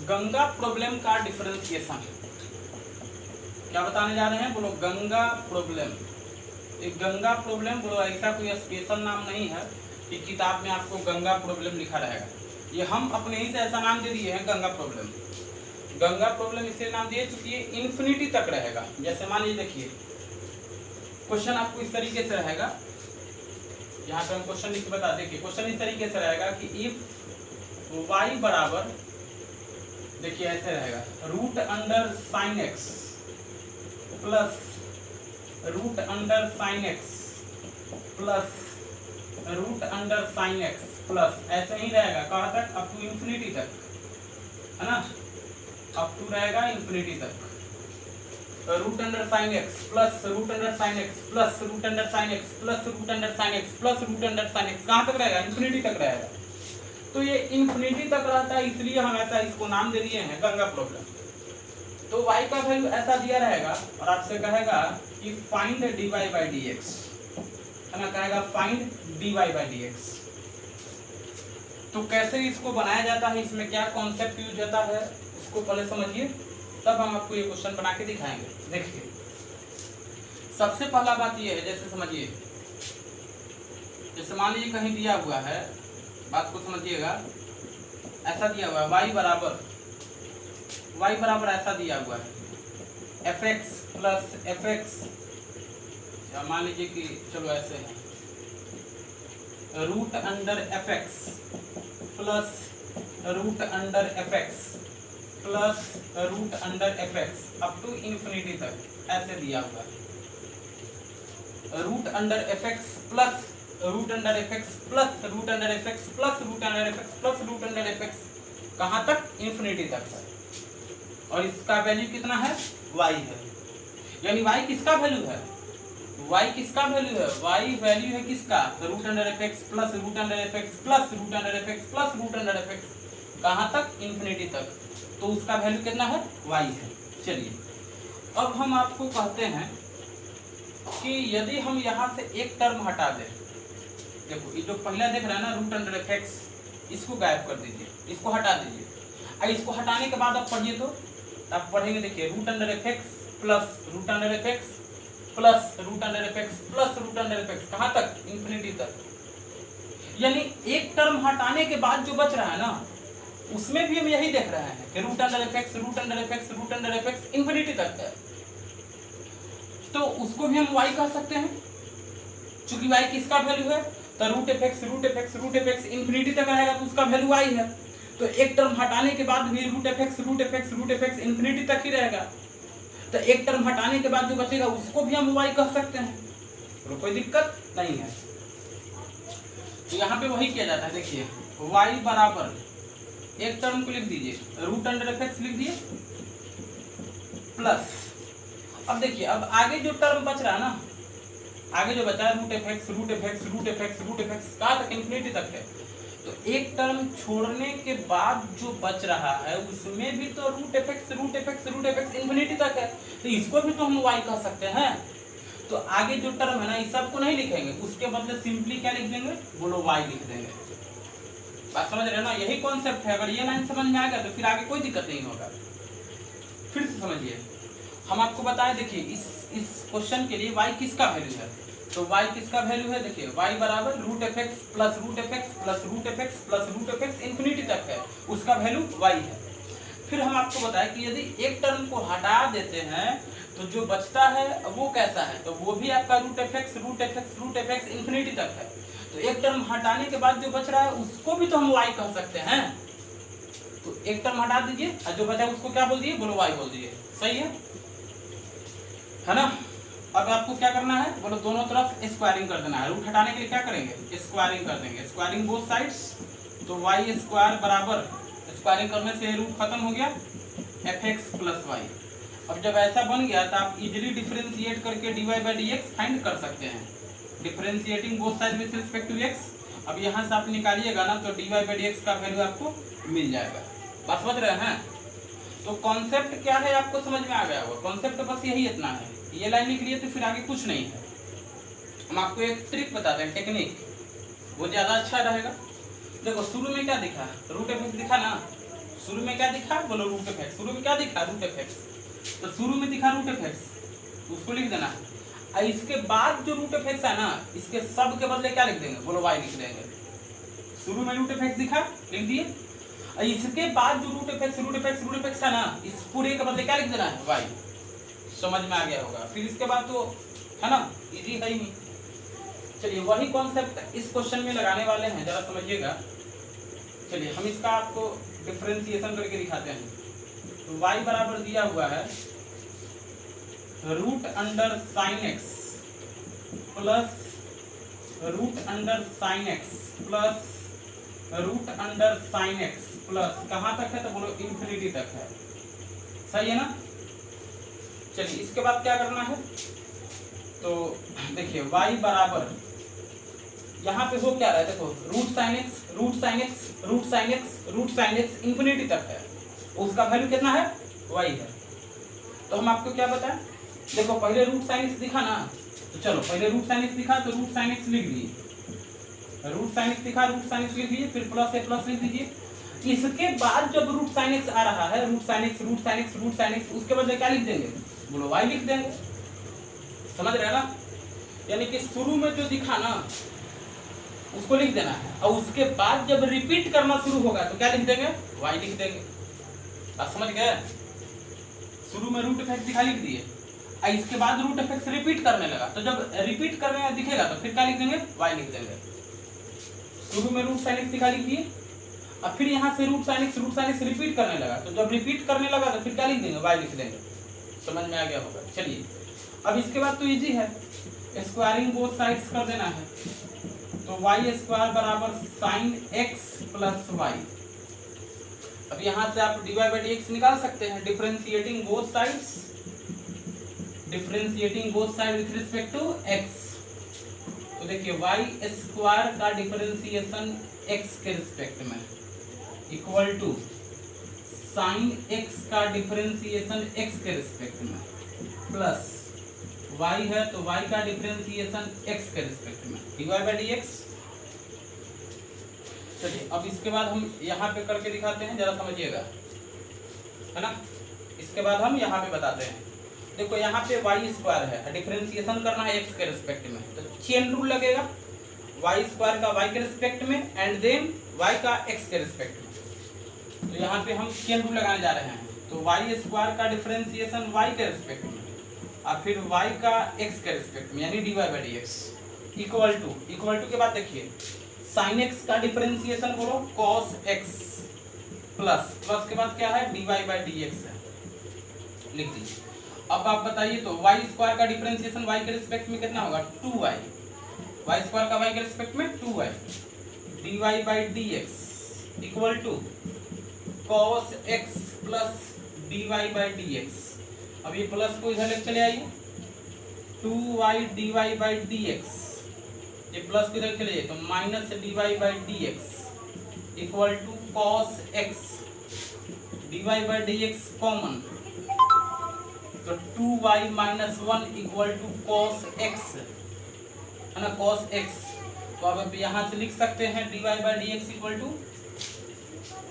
गंगा प्रॉब्लम का डिफरेंशिएशन। क्या बताने जा रहे हैं, बोलो गंगा प्रॉब्लम। एक गंगा प्रॉब्लम बोलो, ऐसा कोई स्पेशल नाम नहीं है कि किताब में आपको गंगा प्रॉब्लम लिखा रहेगा, ये हम अपने ही से ऐसा नाम दे दिए हैं गंगा प्रॉब्लम। गंगा प्रॉब्लम इसलिए नाम दिए क्योंकि ये इन्फिनिटी तक रहेगा। जैसे मान लीजिए देखिए क्वेश्चन आपको इस तरीके से रहेगा, यहाँ पे हम क्वेश्चन लिख के बता, देखिए क्वेश्चन इस तरीके से रहेगा कि इफ y बराबर, देखिए ऐसे रहेगा root under sine x plus root under sine x plus root under sine x plus, ऐसे ही रहेगा कहाँ तक, अप टू इंफिनिटी तक, है ना, अप टू रहेगा इंफिनिटी तक, root under sine x plus root under sine x plus root under sine x plus root under sine x plus root under sine x, कहाँ तक रहेगा, इन्फिनिटी तक रहेगा। तो ये इन्फिनिटी तक रहता है, इसलिए हम ऐसा इसको नाम दे दिए हैं गंगा प्रॉब्लम। तो y का वैल्यू ऐसा दिया रहेगा और आपसे कहेगा कि फाइंड dy बाई dx, है ना, कहेगा फाइंड dy बाई dx। तो कैसे इसको बनाया जाता है, इसमें क्या कॉन्सेप्ट यूज होता है, इसको पहले समझिए, तब हम आपको ये क्वेश्चन बना के दिखाएंगे। देखिए सबसे पहला बात ये है, जैसे समझिए, जैसे मान लीजिए कहीं दिया हुआ है, बात को समझिएगा, ऐसा दिया हुआ है y बराबर ऐसा दिया हुआ है fx प्लस fx, या मान लीजिए कि चलो ऐसे है root under fx plus root under fx plus root under fx up to infinity तक, ऐसे दिया हुआ है root under fx plus root under fx plus root under fx plus root under fx plus root under fx, कहाँ तक, infinity तक है। और इसका वैल्यू कितना है, y है। यानी y किसका वैल्यू है, y किसका वैल्यू है, y वैल्यू है किसका, root under f x plus root under f x plus root under f x plus root under f x, कहाँ तक, इन्फिनिटी तक। तो उसका वैल्यू कितना है, y है। चलिए अब हम आपको कहते हैं कि यदि हम यहाँ से एक टर्म हटा दें, देखो ये जो पहला देख रहा है ना रूट अंडर एफ एक्स, इसको गायब कर दीजिए, इसको हटा दीजिए। और इसको हटाने के बाद आप पढ़िए, तो आप पढ़ेंगे, देखिए root under f x plus root under f x plus root under f x plus root under f x, कहाँ तक, इन्फिनिटी तक। यानी एक टर्म हटाने के बाद जो बच रहा है ना, उसमें भी हम यही देख रहे हैं कि root under f x root under f x root under f x infinity तक है। तो उसको भी हम y कह सकते हैं, चूंकि y किसका वैल्यू है, तो root f x root f x root f x infinity तक रहेगा, तो उसका वैल्यू y है। तो एक टर्म हटाने के बाद भी root f x root f x root f x infinity तक ही रहेगा। तो एक टर्म हटाने के बाद जो बचेगा उसको भी हम y कह सकते हैं, तो कोई दिक्कत नहीं है। तो यहाँ पे वही किया जाता है, देखिए y बराबर एक टर्म को लिख दीजिए रूट अंडर एफ एक्स लिख दिए प्लस, अब देखिए अब आगे जो टर्म बच रहा है ना, आगे जो बचा है root f x root f x root f x root f x, कहाँ तक, इन्फिनिटी तक है। तो एक टर्म छोड़ने के बाद जो बच रहा है उसमें भी तो root f x root f x root f x infinity तक है, तो इसको भी तो हम y कह सकते हैं। तो आगे जो टर्म है ना, इस सब को नहीं लिखेंगे, उसके बदले सिंपली क्या लिख देंगे, बोलो y लिख देंगे। बात समझ रहे हो ना, यही कॉन्सेप्ट है। अगर ये लाइन समझ में आ गया तो फिर आगे कोई दिक्कत नहीं होगा। फिर से समझिए, हम आपको बताएं, देखिए इस क्वेश्चन के लिए y किसका वैल्यू है, तो y किसका वैल्यू है, देखिए y बराबर root f x plus root f x plus root f x plus root f x infinity तक है, उसका वैल्यू y है। फिर हम आपको बताएं कि यदि एक टर्म को हटा देते हैं तो जो बचता है वो कैसा है, तो वो भी आपका root f x root f x root f x infinity तक है। तो एक टर्म हटाने के बाद जो बच रहा है उसको भी तो हम y कह सकते हैं। तो एक टर्म हटा दीजिए और जो बचा उसको क्या बोल दिए, बोलो y बोल दिए, सही है ना। अब आपको क्या करना है, बोलो दोनों तरफ स्क्वायरिंग कर देना है। रूट हटाने के लिए क्या करेंगे, स्क्वायरिंग कर देंगे, स्क्वायरिंग बोथ साइड्स। तो y स्क्वायर बराबर, स्क्वायरिंग करने से रूट खत्म हो गया, एफ एक्स प्लस वाई। अब जब ऐसा बन गया तो आप इजीली डिफरेंशिएट करके dy by d x find कर सकते हैं, differentiating both side with respect to x। अब यहाँ से आप निकालिएगा ना तो dy बाई डी एक्स का वैल्यू आपको मिल जाएगा। बात समझ रहे हैं। तो कॉन्सेप्ट क्या है आपको समझ में आ गया होगा, कॉन्सेप्ट बस यही इतना है, ये लाइन लिख लिए तो फिर आगे कुछ नहीं है। हम आपको एक ट्रिक बताते हैं, टेक्निक, वो ज़्यादा अच्छा रहेगा। देखो शुरू में क्या दिखा, रूट एफ एक्स दिखा ना, शुरू में क्या दिखा, बोलो रूट एफ एक्स, शुरू में क्या दिखा, रूट एफ एक्स। तो शुरू में दिखा रूट एफ एक्स, उसको लिख देना। और इसके बाद जो रूट एफ एक्स है ना, इसके सब के बदले क्या लिख देंगे, बोलो वाई लिख देंगे। शुरू में रूट एफ एक्स दिखा, लिख दिए। और इसके बाद जो root f x root f x root f x है ना, इस पूरे के बदले क्या लिख देना है, वाई। समझ में आ गया होगा। फिर इसके बाद तो है ना, इजी है ही नहीं। चलिए वही कॉन्सेप्ट इस क्वेश्चन में लगाने वाले हैं, जरा समझिएगा। चलिए हम इसका आपको डिफरेंशिएशन करके दिखाते हैं। तो y बराबर दिया हुआ है root under sine x plus root under sine x plus root under sine x plus, कहाँ तक है, तो बोलो इन्फिनिटी तक है, सही है ना। चलिए इसके बाद क्या करना है, तो देखिए y बराबर यहाँ पे हो क्या रहा है, देखो root sine x root sine x root sine x root sine x infinity तक है, उसका वैल्यू कितना है, y है। तो हम आपको क्या बताएं, देखो पहले रूट साइन एक्स दिखा ना, तो चलो पहले रूट साइन एक्स दिखा तो रूट साइन एक्स लिख दिए, रूट साइन एक्स दिखा रूट साइन एक्स लिख दिए, फिर प्लस से प्लस लिख दीजिए। इसके बाद जब रूट साइन एक्स आ रहा है, root sine x root sine x root sine x, उसके बदले क्या लिख देंगे, बोलो y लिख देंगे। समझ रहे हैं ना। यानी कि शुरू में जो दिखा ना उसको लिख देना है, और उसके बाद जब रिपीट करना शुरू होगा तो क्या लिख देंगे, y लिख देंगे। आप समझ गए। शुरू में रूट एफ दिखा, लिख दिए, और इसके बाद रूट एफ रिपीट करने लगा, तो जब रिपीट करने में दिखेगा तो फिर क्या लिख देंगे, y लिख देंगे। शुरू में रूट साइन एक्स दिखा, लिख दिए, और फिर यहाँ से रूट साइन एक्स रिपीट करने लगा, तो जब रिपीट करने लगा तो फिर क्या लिख देंगे, y लिख देंगे। समझ में आ गया होगा। चलिए अब इसके बाद तो इजी है, स्क्वायरिंग बोथ साइड्स कर देना है। तो y स्क्वायर बराबर साइन एक्स प्लस वाई। अब यहाँ से आप dy बाई डी एक्स निकाल सकते हैं, differentiating both sides, differentiating both side with respect to x। तो देखिए वाई स्क्वायर का डिफरेंशिएशन x के रिस्पेक्ट में इक्वल टू साइन x का डिफरेंशिएशन x के रिस्पेक्ट में प्लस y है तो y का डिफरेंशिएशन x के रिस्पेक्ट में dy बाई डी एक्स। चलिए अब इसके बाद हम यहाँ पे करके दिखाते हैं, जरा समझिएगा, है ना। इसके बाद हम यहाँ पे बताते हैं। देखो यहाँ पे वाई स्क्वायर है, डिफरेंशिएशन करना है x के रिस्पेक्ट में, तो चेन रूल लगेगा, वाई स्क्वायर का y के रिस्पेक्ट में एंड देन y का x के रिस्पेक्ट में। तो यहाँ पे हम चेन रूल लगाने जा रहे हैं, तो वाई स्क्वायर का डिफरेंशिएशन y के रिस्पेक्ट में और फिर y का x के रिस्पेक्ट में, यानी dy by d x equal to के बाद देखिए साइन x का डिफरेंशिएशन बोलो cos x प्लस के बाद क्या है dy बाई डी एक्स है, लिख दीजिए। अब आप बताइए तो y स्क्वायर का डिफरेंशिएशन y के रिस्पेक्ट में कितना होगा 2y, y स्क्वायर का y के रिस्पेक्ट में 2y, dy by d x equal to cos x plus dy by d x. अब ये प्लस को इधर लेके चले आइए, 2y dy by d x, ये प्लस को इधर चले जाइए तो minus dy by d x equal to cos x, dy by d x common तो 2y minus 1 equal to cos x, है ना, cos x। तो अब यहाँ से लिख सकते हैं dy by d x equal to,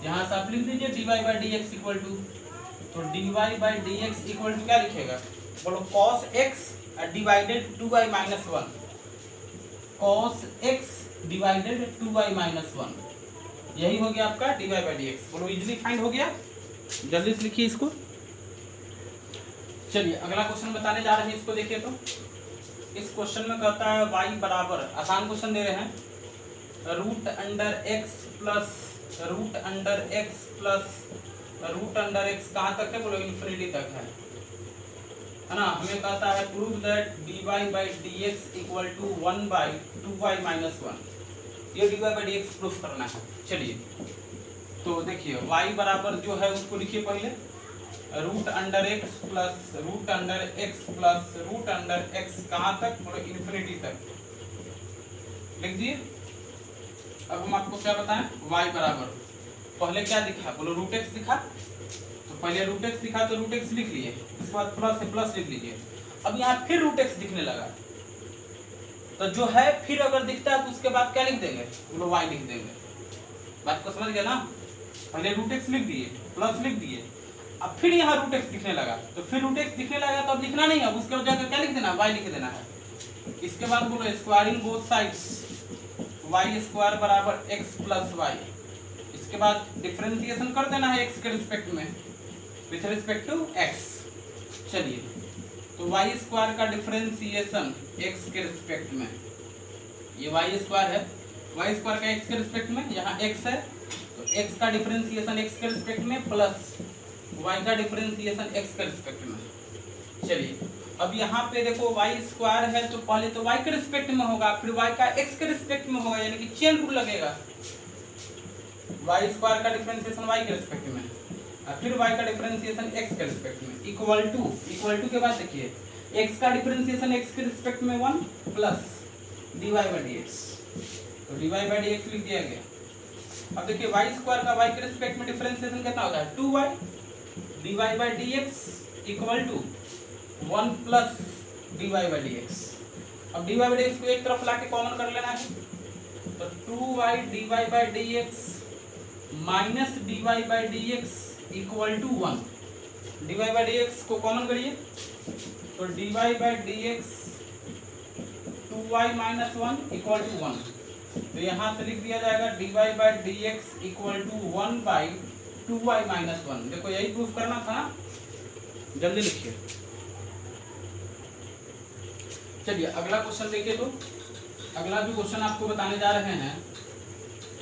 यहाँ से आप लिख दीजिए dy by d x equal to, तो dy by d x equal to क्या लिखेगा बोलो cos x divided 2y minus 1, cos x divided 2y minus 1, यही हो गया आपका dy बाई डी एक्स। बोलो इजीली फाइंड हो गया, जल्दी से लिखिए इसको। चलिए अगला क्वेश्चन बताने जा रहे हैं, इसको देखिए। तो इस क्वेश्चन में कहता है y बराबर, आसान क्वेश्चन दे रहे हैं, root under x plus root under x plus root under x कहाँ तक है बोलो इन्फिनिटी तक है ना। हमें कहता है prove that dy by d x equal to 1 by 2y minus 1, ये dy by d x proof करना है। चलिए तो देखिए y बराबर जो है उसको लिखिए पहले, root under x plus root under x plus root under x कहाँ तक बोलो इन्फिनिटी तक, लिख दिए। अब हम आपको क्या बताएं, y बराबर पहले क्या दिखा बोलो रूट x दिखा, तो पहले रूट x दिखा तो रूट x लिख लिए, इसके बाद प्लस है प्लस लिख लीजिए। अब यहाँ फिर रूट x दिखने लगा, तो जो है फिर अगर दिखता है तो उसके बाद क्या लिख देंगे बोलो y लिख देंगे। बात को समझ गया ना, पहले रूट x लिख दिए प्लस लिख दिए, अब फिर यहाँ रूट x दिखने लगा, तो फिर रूट x दिखने लगा तो अब लिखना नहीं है, अब उसके जगह क्या लिख देना y लिख देना है। इसके बाद बोलो squaring both sides, y square बराबर x प्लस y, इसके बाद डिफरेंशिएशन कर देना है x के रिस्पेक्ट में विथ रिस्पेक्ट टू x। चलिए तो y स्क्वायर का डिफरेंशिएशन x के रिस्पेक्ट में, ये y स्क्वायर है, y स्क्वायर का x के रिस्पेक्ट में, यहाँ x है तो x का डिफरेंशिएशन x के रिस्पेक्ट में प्लस y का डिफरेंशिएशन x के रिस्पेक्ट में। चलिए अब यहाँ पे देखो y स्क्वायर है तो पहले तो y के रिस्पेक्ट में होगा, फिर y का x के रिस्पेक्ट में होगा, यानी कि चेन रूल लगेगा, y स्क्वायर का डिफरेंशिएशन y के रिस्पेक्ट में और फिर y का डिफरेंशिएशन x के रिस्पेक्ट में इक्वल टू के बाद देखिए x का डिफरेंशिएशन x के रिस्पेक्ट में 1 plus dy by d x, तो dy बाई डी एक्स लिख दिया गया। अब देखिए y स्क्वायर का y के रिस्पेक्ट में डिफरेंशिएशन कितना होता है 2y, dy by d x equal to 1 plus dy by d x. अब dy बाई डी एक्स को एक तरफ लाके कॉमन कर लेना है, तो 2y dy by d x minus dy by d x equal to 1, dy by d x को कॉमन करिए तो dy by d x 2y minus 1 equal to 1, तो यहाँ से लिख दिया जाएगा dy by d x equal to 1 by 2y minus 1। देखो यही प्रूफ करना था ना, जल्दी लिखिए। चलिए अगला क्वेश्चन देखिए। तो अगला जो क्वेश्चन आपको बताने जा रहे हैं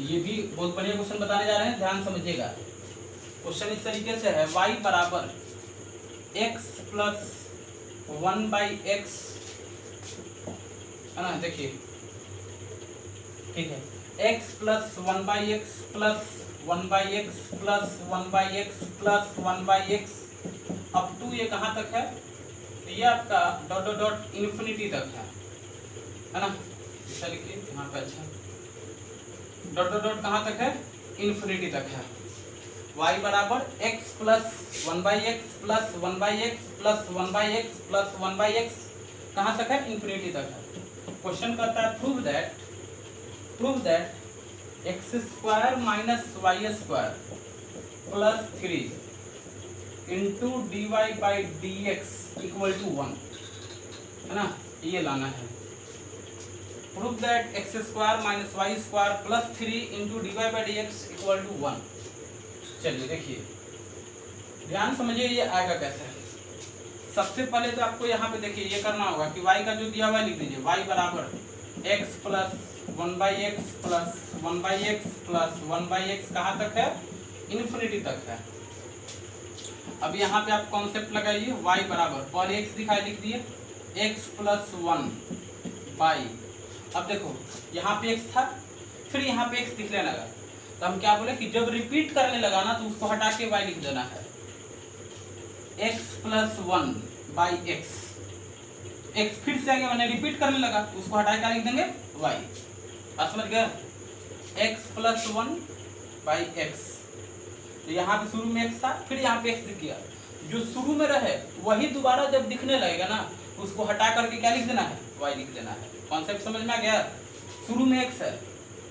ये भी बहुत बढ़िया क्वेश्चन बताने जा रहे हैं, ध्यान समझिएगा। क्वेश्चन इस तरीके से है, y बराबर x प्लस 1 बाई एक्स, है ना, देखिए ठीक है, x plus 1 by x plus 1/x plus 1/x plus 1/x up to ये कहाँ तक है, तो ये आपका डॉट डॉट डॉट इन्फिनिटी तक है ना। ऐसा लिखिए यहाँ पे, अच्छा डॉट डॉट डॉट कहाँ तक है, इन्फिनिटी तक है। y बराबर x plus 1/x plus 1/x plus 1/x plus 1/x कहाँ तक है, इन्फिनिटी तक है। क्वेश्चन करता है prove that x square minus y square plus 3 into d y by d x equal to 1, है ना, ये लाना है। Prove that x square minus y square plus 3 into d y by d x equal to 1। चलिए देखिए, ध्यान समझिए ये आएगा कैसे। सबसे पहले तो आपको यहाँ पे देखिए ये करना होगा कि y का जो दिया हुआ लिख दीजिए, y बराबर x plus 1/x plus 1/x plus 1/x कहाँ तक है, इन्फिनिटी तक है। अब यहाँ पे आप कॉन्सेप्ट लगाइए, y बराबर और x दिखाई लिख दिए x प्लस 1 बाई, अब देखो यहाँ पे x था फिर यहाँ पे x दिखने लगा, तो हम क्या बोले कि जब रिपीट करने लगा ना तो उसको हटा के y लिख देना है। x plus 1 by x, x फिर से आगे मैंने रिपीट करने लगा तो उसको हटा के लिख देंगे y। आप समझ गए, x प्लस 1 बाई एक्स, तो यहाँ पे शुरू में x था फिर यहाँ पे x दिख गया, जो शुरू में रहे वही दोबारा जब दिखने लगेगा ना उसको हटा करके क्या लिख देना है, y लिख देना है। कॉन्सेप्ट समझ में आ गया, शुरू में x है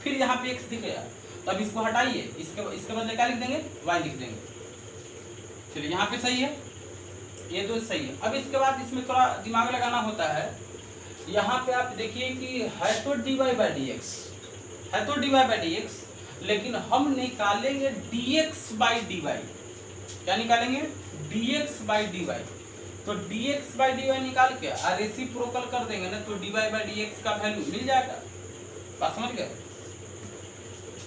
फिर यहाँ पे x दिख गया, तब इसको हटाइए, इसके बदले क्या लिख देंगे, y लिख देंगे। चलिए यहाँ पे सही है, ये तो सही है। अब इसके बाद इसमें थोड़ा दिमाग लगाना होता है। यहाँ पे आप देखिए कि है तो dy बाई डी एक्स, है तो dy बाई डी एक्स, लेकिन हम निकालेंगे dx बाई dy। क्या निकालेंगे, dx बाई dy। तो dx बाई dy निकाल के रेसिप्रोकल कर देंगे ना तो dy बाई dx का वैल्यू मिल जाएगा। बात समझ गए।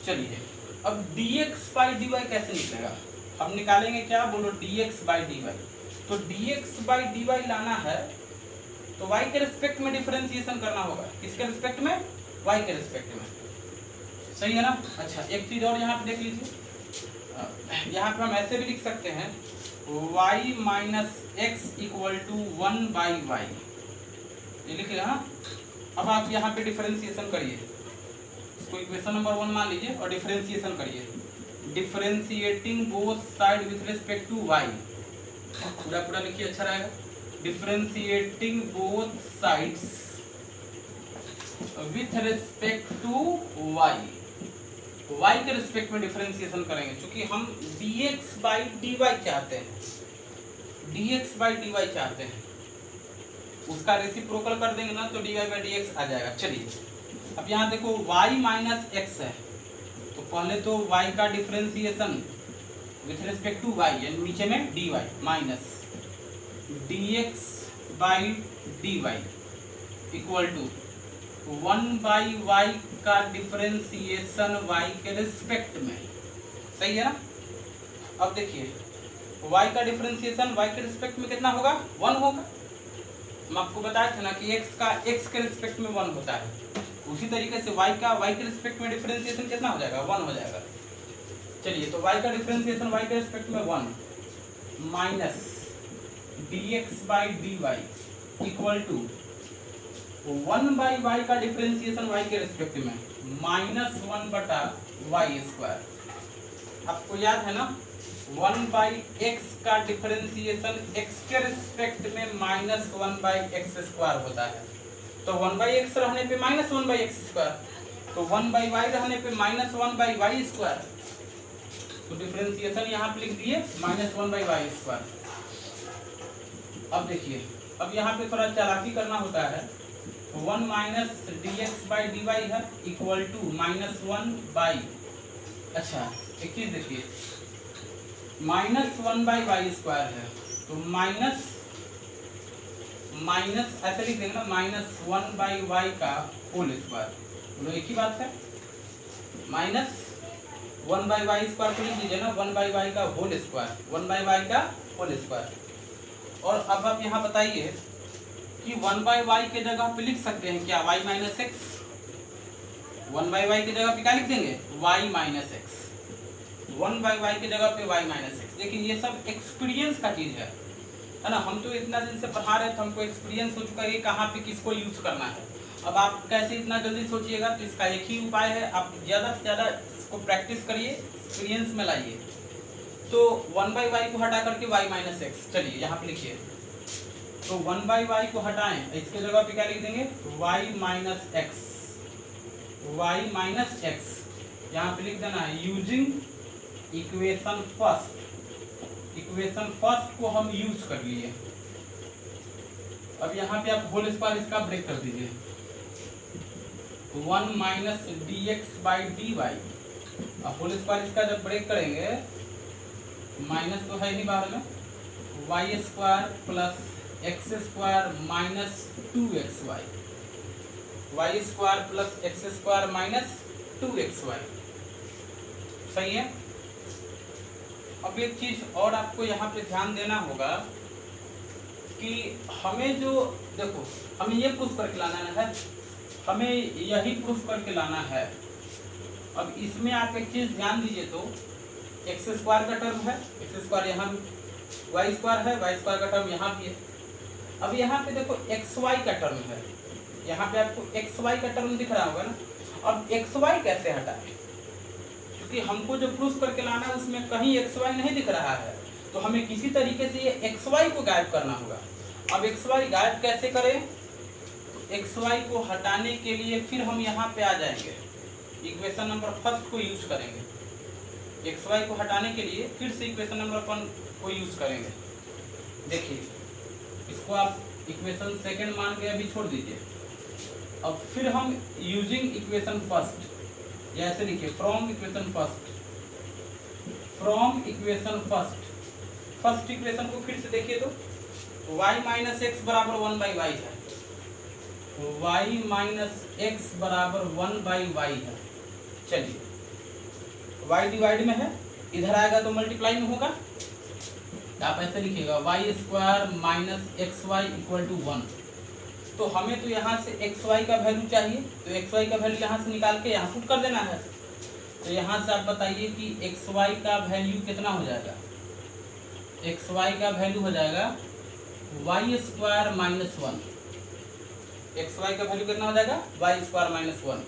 चलिए अब dx बाई dy कैसे निकलेगा, हम निकालेंगे क्या, बोलो dx बाई dy। तो dx बाई dy लाना है तो y के रिस्पेक्ट में डिफरेंशिएशन करना होगा, किसके रिस्पेक्ट में, y के रिस्पेक्ट में, सही है ना। अच्छा एक चीज और यहाँ पे देख लीजिए, यहाँ पे हम ऐसे भी लिख सकते हैं y minus x equal to 1/y, ये लिख लिया ना। अब आप यहाँ पे डिफरेंशिएशन करिए, इसको इक्वेशन नंबर 1 मान लीजिए और डिफरेंशिएशन करिए, differentiating both side with respect to y, पूरा पूरा लिखिए अच्छा रहेगा। Differentiating both sides with respect to y, y के रिस्पेक्ट में डिफरेंशिएशन करेंगे, क्योंकि हम dx बाई dy चाहते हैं, dx बाई dy चाहते हैं, उसका रेसिप्रोकल कर देंगे ना तो dy बाई dx आ जाएगा। चलिए अब यहाँ देखो y माइनस एक्स है, तो पहले तो y का differentiation with respect to y, यानी नीचे में dy minus dx by dy equal to 1/y का डिफरेंशिएशन y के रिस्पेक्ट में, सही है ना। अब देखिए y का डिफरेंशिएशन y के रिस्पेक्ट में कितना होगा, 1 होगा। हम आपको बताया था ना कि x का x के रिस्पेक्ट में 1 होता है, उसी तरीके से y का y के रिस्पेक्ट में डिफरेंशिएशन कितना हो जाएगा, 1 हो जाएगा। चलिए तो y का डिफरेंशिएशन y के रिस्पेक्ट में 1 minus dx by dy equal to 1/y का डिफरेंशिएशन y के रिस्पेक्ट में -1/y स्क्वायर। आपको याद है ना 1/x का डिफरेंशिएशन x के रिस्पेक्ट में -1/x स्क्वायर होता है, तो 1/x रहने पे -1/x स्क्वायर, तो 1/y रहने पे -1/y स्क्वायर, तो डिफरेंशिएशन यहाँ पे लिख दिए -1/y स्क्वायर। अब देखिए अब यहाँ पे थोड़ा चालाकी करना होता है, 1 माइनस dx बाई dy है इक्वल टू -1/, अच्छा एक चीज देखिए -1/y स्क्वायर है, तो माइनस ऐसे लिख देंगे ना, -1/y का होल स्क्वायर, बोलो एक ही बात है, -1/y स्क्वायर को लिख दीजिए ना 1/y का होल स्क्वायर, 1/y का होल स्क्वायर। और अब आप यहाँ बताइए कि 1/y के जगह पे लिख सकते हैं क्या, y माइनस एक्स, 1/y की जगह पे क्या लिख देंगे, y माइनस एक्स, 1/y की जगह पे y माइनस एक्स। देखिए ये सब एक्सपीरियंस का चीज़ है ना। हम तो इतना दिन से पढ़ा रहे थे, हमको एक्सपीरियंस हो चुका है कि कहाँ पे किसको यूज करना है। अब आप कैसे इतना जल्दी सोचिएगा, तो इसका एक ही उपाय है, आप ज़्यादा से ज़्यादा इसको प्रैक्टिस करिए, एक्सपीरियंस में लाइए। तो 1/y को हटा करके y माइनस एक्स, चलिए यहाँ पे लिखिए। तो 1/y को हटाएं, इसके जगह पे क्या लिख देंगे, y minus x, y minus x यहाँ पे लिख देना है using equation first. Equation first को हम यूज कर लिए। अब यहाँ पे आप होल स्क्वायर इसका ब्रेक कर दीजिए, 1 minus d x by d y. अब होल स्क्वायर इसका जब ब्रेक करेंगे, माइनस तो है नहीं बाहर में, y square plus x square minus 2xy, y square plus x square minus 2xy। सही है। अब एक चीज और आपको यहाँ पे ध्यान देना होगा कि हमें जो, देखो हमें ये प्रूफ करके लाना है, हमें यही प्रूफ करके लाना है। अब इसमें आप एक चीज ध्यान दीजिए, तो एक्स स्क्वायर का टर्म है, एक्स स्क्वायर यहाँ, वाई स्क्वायर है, वाई स्क्वायर का टर्म यहाँ भी है। अब यहाँ पे देखो एक्स वाई का टर्म है, यहाँ पे आपको एक्स वाई का टर्म दिख रहा होगा ना। अब एक्स वाई कैसे हटाए, क्योंकि हमको जो प्रूफ करके लाना है उसमें कहीं एक्स वाई नहीं दिख रहा है, तो हमें किसी तरीके से ये एक्स वाई को गायब करना होगा। अब एक्स वाई गायब कैसे करें, तो एक्स वाई को हटाने के लिए फिर हम यहाँ पे आ जाएंगे, इक्वेशन नंबर फर्स्ट को यूज करेंगे। एक्स वाई को हटाने के लिए फिर से इक्वेशन नंबर 1 को यूज करेंगे। देखिए इसको आप इक्वेशन सेकंड मान के अभी छोड़ दीजिए। अब फिर हम यूजिंग इक्वेशन फर्स्ट, जैसे लिखिए from equation first, from equation first, first equation को फिर से देखिए, तो y माइनस एक्स बराबर 1/y है, y माइनस एक्स बराबर 1/y है। चलिए y डिवाइड में है, इधर आएगा तो मल्टीप्लाई में होगा, आप ऐसे लिखिएगा y square minus x y equal to 1। तो हमें तो यहाँ से एक्स वाई का वैल्यू चाहिए, तो एक्स वाई का वैल्यू यहाँ से निकाल के यहाँ पुट कर देना है। तो यहाँ से आप बताइए कि एक्स वाई का वैल्यू कितना हो जाएगा, एक्स वाई का वैल्यू हो जाएगा y square minus 1। X y का वैल्यू कितना हो जाएगा, वाई स्क्वायर माइनस 1।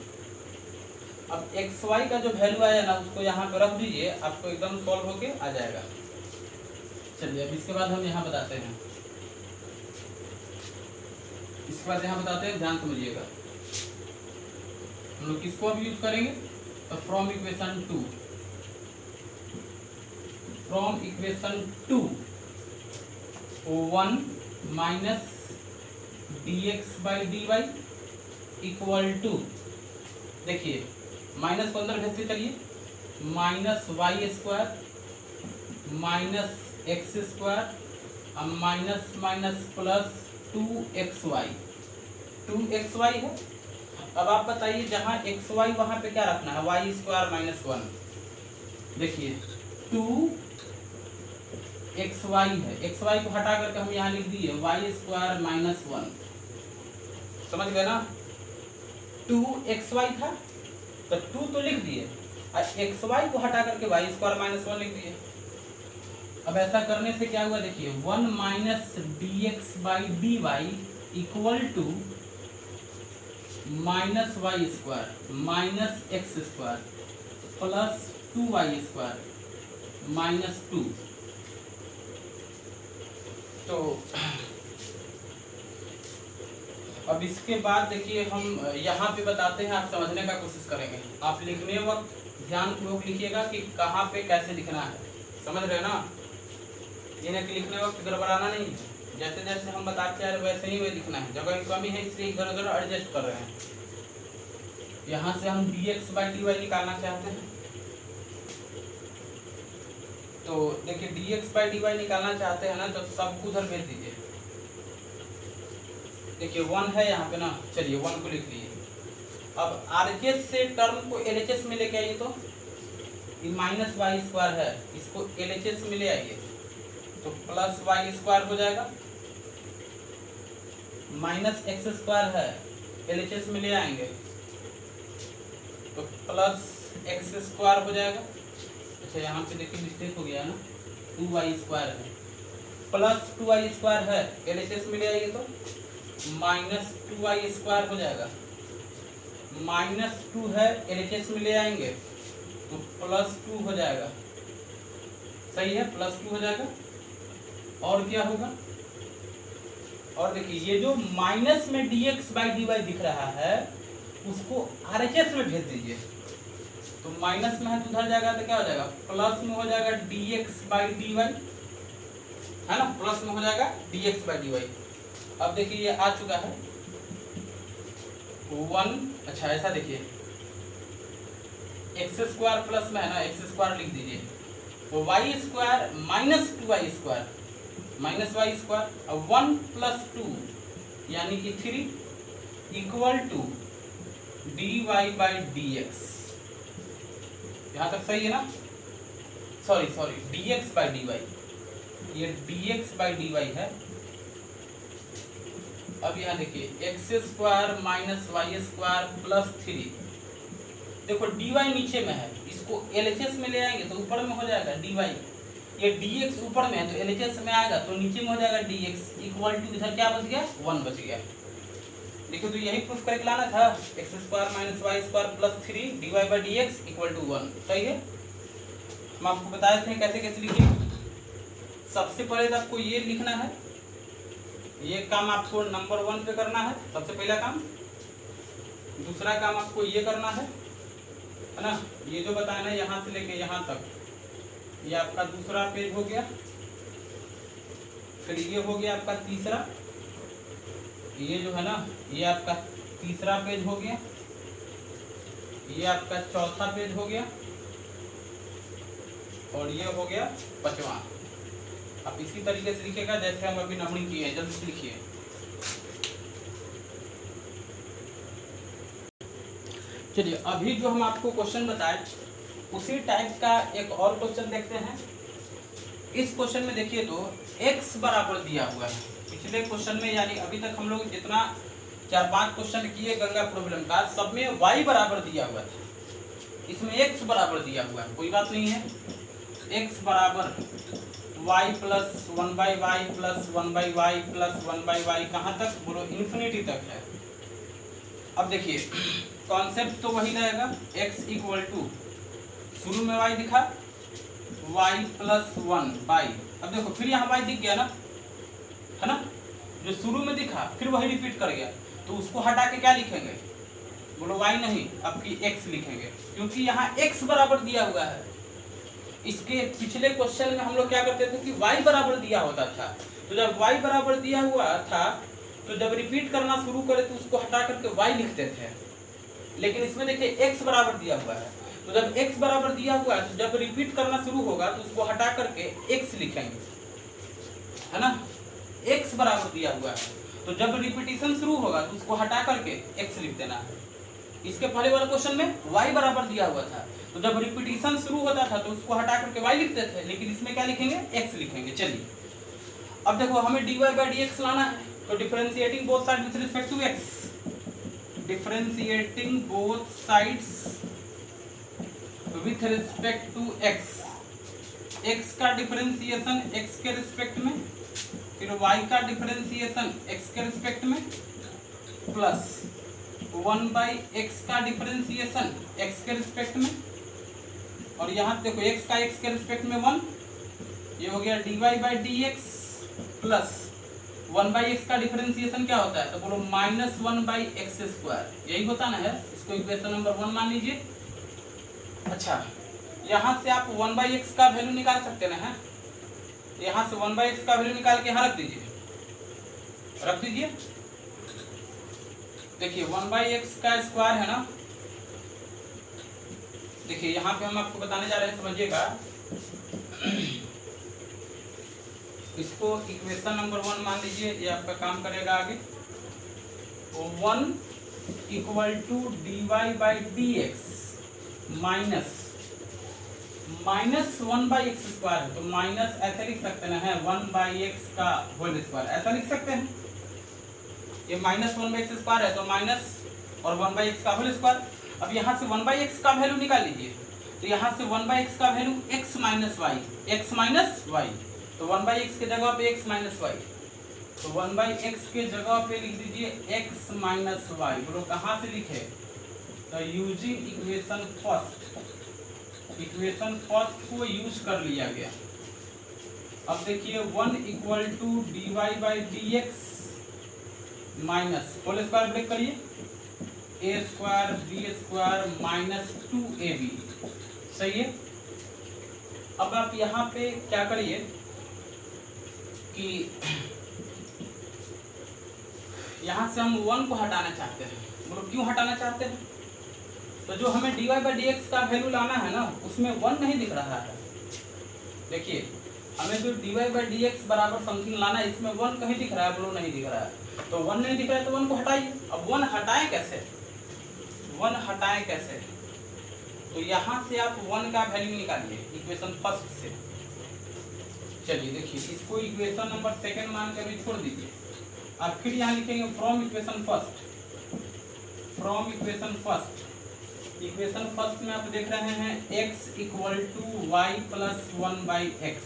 अब एक्स वाई का जो वैल्यू आया ना उसको यहाँ पे रख दीजिए, आपको एकदम सॉल्व होके आ जाएगा। चलिए अब इसके बाद हम यहाँ बताते हैं, इसके बाद यहाँ बताते हैं, ध्यान समझिएगा। हम लोग किसको अब यूज करेंगे, तो from equation 2, from equation 2 1 minus d x by d y equal to, देखिए माइनस को अंदर भेजते चलिए, minus y square minus x square minus minus plus 2xy, 2xy है। अब आप बताइए जहाँ xy वहाँ पे क्या रखना है, वाई स्क्वायर माइनस 1। देखिए 2xy है, xy को हटा करके हम यहाँ लिख दिए वाई स्क्वायर माइनस 1। समझ गए ना, 2xy था तो 2 तो लिख दिए, और xy को हटा करके वाई स्क्वायर माइनस 1 लिख दिए। अब ऐसा करने से क्या हुआ, देखिए 1 minus d x by d y equal to minus y square minus x square plus 2y square minus 2। तो अब इसके बाद देखिए हम यहाँ पे बताते हैं, आप समझने का कोशिश करेंगे। आप लिखने वक्त ध्यानपूर्वक लिखिएगा कि कहाँ पे कैसे लिखना है, समझ रहे ना। ये ना कि लिखने वक्त गड़बड़ाना नहीं है, जैसे जैसे हम बताते हैं वैसे ही लिखना है। जगह की कमी है इसलिए इधर उधर एडजस्ट कर रहे हैं। यहाँ से हम dx बाई dy निकालना चाहते हैं, तो देखिए dx बाई dy निकालना चाहते हैं ना, तो सब उधर भेज दीजिए। देखिए 1 है यहाँ पे ना, चलिए 1 को लिख लिए। अब RHS से टर्म को LHS में लेके आइए, तो ये माइनस वाई स्क्वायर है, इसको LHS में ले आइए तो प्लस वाई स्क्वायर हो जाएगा, माइनस एक्स स्क्वायर है LHS में ले आएंगे तो प्लस एक्स स्क्वायर हो जाएगा। अच्छा यहाँ पे देखिए मिस्टेक हो गया है ना, 2y² है प्लस 2y² है, LHS में ले आइए तो -2y² हो जाएगा, -2 है LHS में ले आएंगे तो +2 हो जाएगा, सही है, +2 हो जाएगा। और क्या होगा, और देखिए ये जो माइनस में dx/dy दिख रहा है उसको RHS में भेज दीजिए, तो माइनस में है तो उधर जाएगा तो क्या हो जाएगा, प्लस में हो जाएगा dx/dy, है ना, प्लस में हो जाएगा dx/dy। अब देखिए ये आ चुका है 1, अच्छा ऐसा देखिए x² प्लस में है ना, x² लिख दीजिए, तो y² -2y² -y², अब 1 + 2 यानी कि 3 = dy/dx, यहाँ तक सही है ना, सॉरी dx/dy, ये dx/dy है। अब यहाँ देखिए x² - y² + 3, देखो dy नीचे में है, इसको LHS में ले आएंगे तो ऊपर में हो जाएगा dy, ये dx ऊपर में है तो LHS में आएगा तो नीचे में हो जाएगा dx = इधर क्या बच गया, 1 बच गया। देखो तो यही प्रूफ करके लाना था, x² - y² + 3 dy/dx = 1, सही है। हम आपको बताए थे कैसे कैसे लिखिए। सबसे पहले तो आपको ये लिखना है, ये काम आपको नंबर 1 पे करना है, सबसे पहला काम। दूसरा काम आपको ये करना है ना, ये जो बताना है यहाँ से लेके यहाँ तक, ये आपका दूसरा पेज हो गया, फिर ये हो गया आपका तीसरा, ये जो है ना ये आपका तीसरा पेज हो गया, ये आपका चौथा पेज हो गया, और ये हो गया 5वां। आप इसी तरीके से लिखिएगा जैसे हम अभी नंबरिंग किए हैं, जल्दी से लिखिए। चलिए अभी जो हम आपको क्वेश्चन बताए उसी टाइप का एक और क्वेश्चन देखते हैं। इस क्वेश्चन में देखिए तो x बराबर दिया हुआ है, पिछले क्वेश्चन में यानी अभी तक हम लोग जितना 4-5 क्वेश्चन किए गंगा प्रॉब्लम का, सब में y बराबर दिया हुआ था, इसमें x बराबर दिया हुआ है, कोई बात नहीं है। x बराबर y + 1/y + 1/y + 1/y कहाँ तक, बोलो इन्फिनिटी तक है। अब देखिए कॉन्सेप्ट तो वही रहेगा, x = शुरू में y दिखा, y + 1/, अब देखो फिर यहाँ y दिख गया ना, है ना, जो शुरू में दिखा फिर वही रिपीट कर गया, तो उसको हटा के क्या लिखेंगे, बोलो y नहीं, आपकी x लिखेंगे, क्योंकि यहाँ x बराबर दिया हुआ है। इसके पिछले क्वेश्चन में हम लोग क्या करते थे कि y बराबर दिया होता था, तो जब y बराबर दिया हुआ था तो जब रिपीट करना शुरू करे तो उसको हटा करके y लिखते थे, लेकिन इसमें देखिए x बराबर दिया हुआ है, तो जब x बराबर दिया हुआ है तो जब रिपीट करना शुरू होगा तो उसको हटा करके x लिखेंगे, है ना, x बराबर दिया हुआ है, तो जब रिपीटिशन शुरू होगा तो उसको हटा करके x लिख देना है। इसके पहले वाले क्वेश्चन में y बराबर दिया हुआ था, तो जब रिपीटिशन शुरू होता था तो उसको हटा करके y लिखते थे, लेकिन इसमें क्या लिखेंगे, x लिखेंगे। चलिए अब देखो हमें dy/dx लाना है, तो differentiating both side with respect to x, differentiating both sides with respect to x, x का डिफरेंशिएशन x के रिस्पेक्ट में, फिर y का डिफरेंशिएशन x के रिस्पेक्ट में, प्लस 1/x का डिफरेंशिएशन x के रिस्पेक्ट में, और यहाँ देखो x का x के रिस्पेक्ट में 1, ये हो गया dy/dx, प्लस 1/x का डिफरेंशिएशन क्या होता है, तो बोलो -1/x², यही होता ना है, इसको इक्वेशन नंबर 1 मान लीजिए। अच्छा यहाँ से आप 1/x का वैल्यू निकाल सकते ना, है, यहाँ से 1/x का वैल्यू निकाल के यहाँ रख दीजिए, रख दीजिए। देखिए 1/x का स्क्वायर है ना, देखिए यहाँ पे हम आपको बताने जा रहे हैं, समझिएगा, इसको इक्वेशन नंबर 1 मान लीजिए, ये आपका काम करेगा आगे। 1 = dy/dx माइनस 1/x² है, तो माइनस ऐसे लिख सकते हैं 1/x का होल स्क्वायर, ऐसा लिख सकते हैं, ये -1/x² है तो माइनस और 1/x का होल स्क्वायर। अब यहाँ से 1/x का वैल्यू निकाल लीजिए, तो यहाँ से 1/x का वैल्यू x माइनस वाई, तो 1/x के जगह पे x माइनस वाई, तो 1/x के जगह पे लिख दीजिए x माइनस वाई। बोलो कहाँ से लिखे, तो यूजिंग इक्वेशन फर्स्ट को यूज कर लिया गया। अब देखिए 1 equal to dy by d x minus whole square break करिए a square b square minus 2ab, सही है। अब आप यहाँ पे क्या करिए कि यहाँ से हम 1 को हटाना चाहते हैं। बोलो क्यों हटाना चाहते हैं, तो जो हमें dy बाई डी एक्स का वैल्यू लाना है ना, उसमें 1 नहीं दिख रहा है। देखिए हमें जो dy बाई डी एक्स बराबर समथिंग लाना है, इसमें 1 कहीं दिख रहा है, बोलो नहीं दिख रहा है। तो 1 नहीं दिख रहा है तो 1 को हटाइए। अब 1 हटाएं कैसे, 1 हटाएं कैसे, तो यहाँ से आप 1 का वैल्यू निकालिए इक्वेशन फर्स्ट से। चलिए देखिए इसको इक्वेशन नंबर सेकंड मान कर भी छोड़ दीजिए। आप फिर यहाँ लिखेंगे from equation first, equation first में आप देख रहे हैं x equal to y plus 1/x,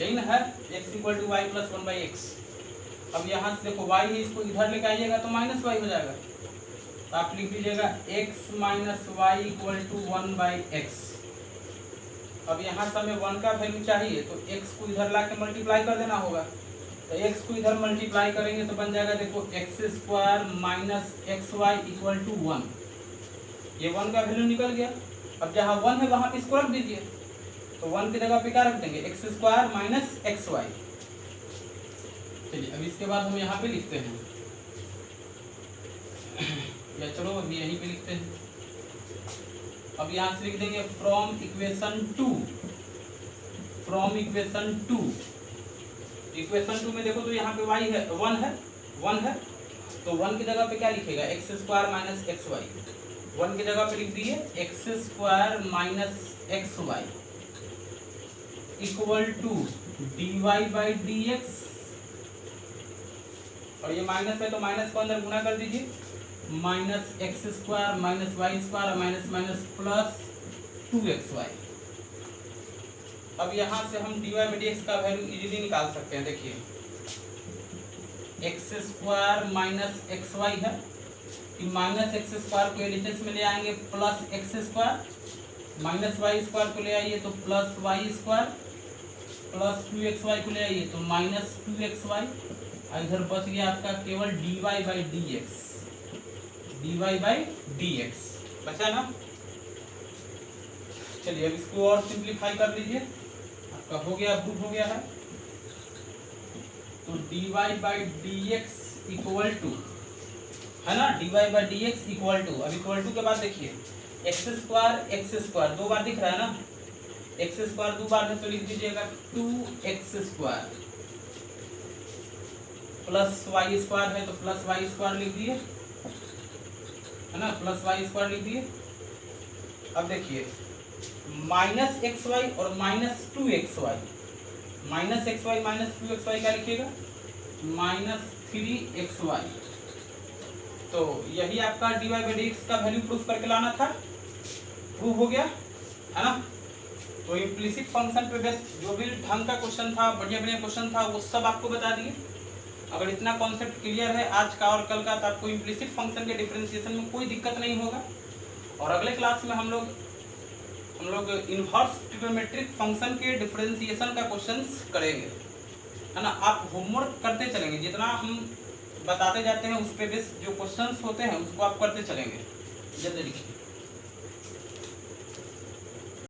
यही ना है, x equal to y plus 1/x। अब यहाँ से देखो y है, इसको इधर लेके आइएगा तो माइनस वाई हो जाएगा, तो आप लिख दीजिएगा x minus y equal to 1/x। अब यहाँ से हमें 1 का वैल्यू चाहिए, तो x को इधर ला के मल्टीप्लाई कर देना होगा। तो x को इधर मल्टीप्लाई करेंगे तो बन जाएगा देखो x square minus x y equal to 1, ये 1 का वैल्यू निकल गया। अब जहाँ 1 है वहाँ पे इसको रख दीजिए, तो 1 की जगह पे क्या रख देंगे x square minus x y. चलिए अब इसके बाद हम यहाँ पे लिखते हैं, या चलो अभी यहीं पे लिखते हैं। अब यहाँ से लिख देंगे फ्रॉम इक्वेशन 2, इक्वेशन 2 में देखो तो यहाँ पे y है 1 है, तो 1 की जगह पे क्या लिखेगा x square minus x y. 1 की जगह पे लिख दिए x square minus x y equal to dy by d x, और ये माइनस है तो माइनस को अंदर गुना कर दीजिए, minus x square minus y square minus minus plus 2xy। अब यहाँ से हम dy बाई डी एक्स का वैल्यू इजीली निकाल सकते हैं। देखिए x square minus x y है, कि माइनस एक्स स्क्वायर को एलएचएस में ले आएंगे plus x square, minus y square को ले आइए तो plus Y square, plus 2xy को ले आइए तो माइनस 2xy, इधर बच गया आपका केवल dy बाई डी एक्स बचा ना। चलिए अब इसको और सिंप्लीफाई कर लीजिए, आपका हो गया, प्रूफ हो गया है। तो dy by d x equal to है ना, dy by d x equal to, अब इक्वल टू के बाद देखिए एक्स स्क्वायर 2 बार दिख रहा है ना, एक्स स्क्वायर 2 बार है तो लिख दीजिएगा 2x square plus Y square है तो प्लस वाई स्क्वायर लिख दिए, है ना, प्लस वाई स्क्वायर लिख दिए। अब देखिए माइनस एक्स वाई और minus 2xy, minus x y minus 2xy क्या लिखिएगा माइनस 3xy। तो यही आपका dy बाई डी एक्स का वैल्यू प्रूफ करके लाना था, प्रूफ हो गया है ना। तो इम्प्लिसिट फंक्शन पे बेस्ड जो भी ढंग का क्वेश्चन था, बढ़िया क्वेश्चन था, वो सब आपको बता दिए। अगर इतना कॉन्सेप्ट क्लियर है आज का और कल का, तो आपको इम्प्लिसिट फंक्शन के डिफरेंशिएशन में कोई दिक्कत नहीं होगा। और अगले क्लास में हम लोग इनवर्स ट्रिग्नोमेट्रिक फंक्शन के डिफरेंशिएशन का क्वेश्चंस करेंगे, है ना। आप होमवर्क करते चलेंगे, जितना हम बताते जाते हैं उस पे बेस्ड जो क्वेश्चंस होते हैं उसको आप करते चलेंगे। जल्दी लिखिए।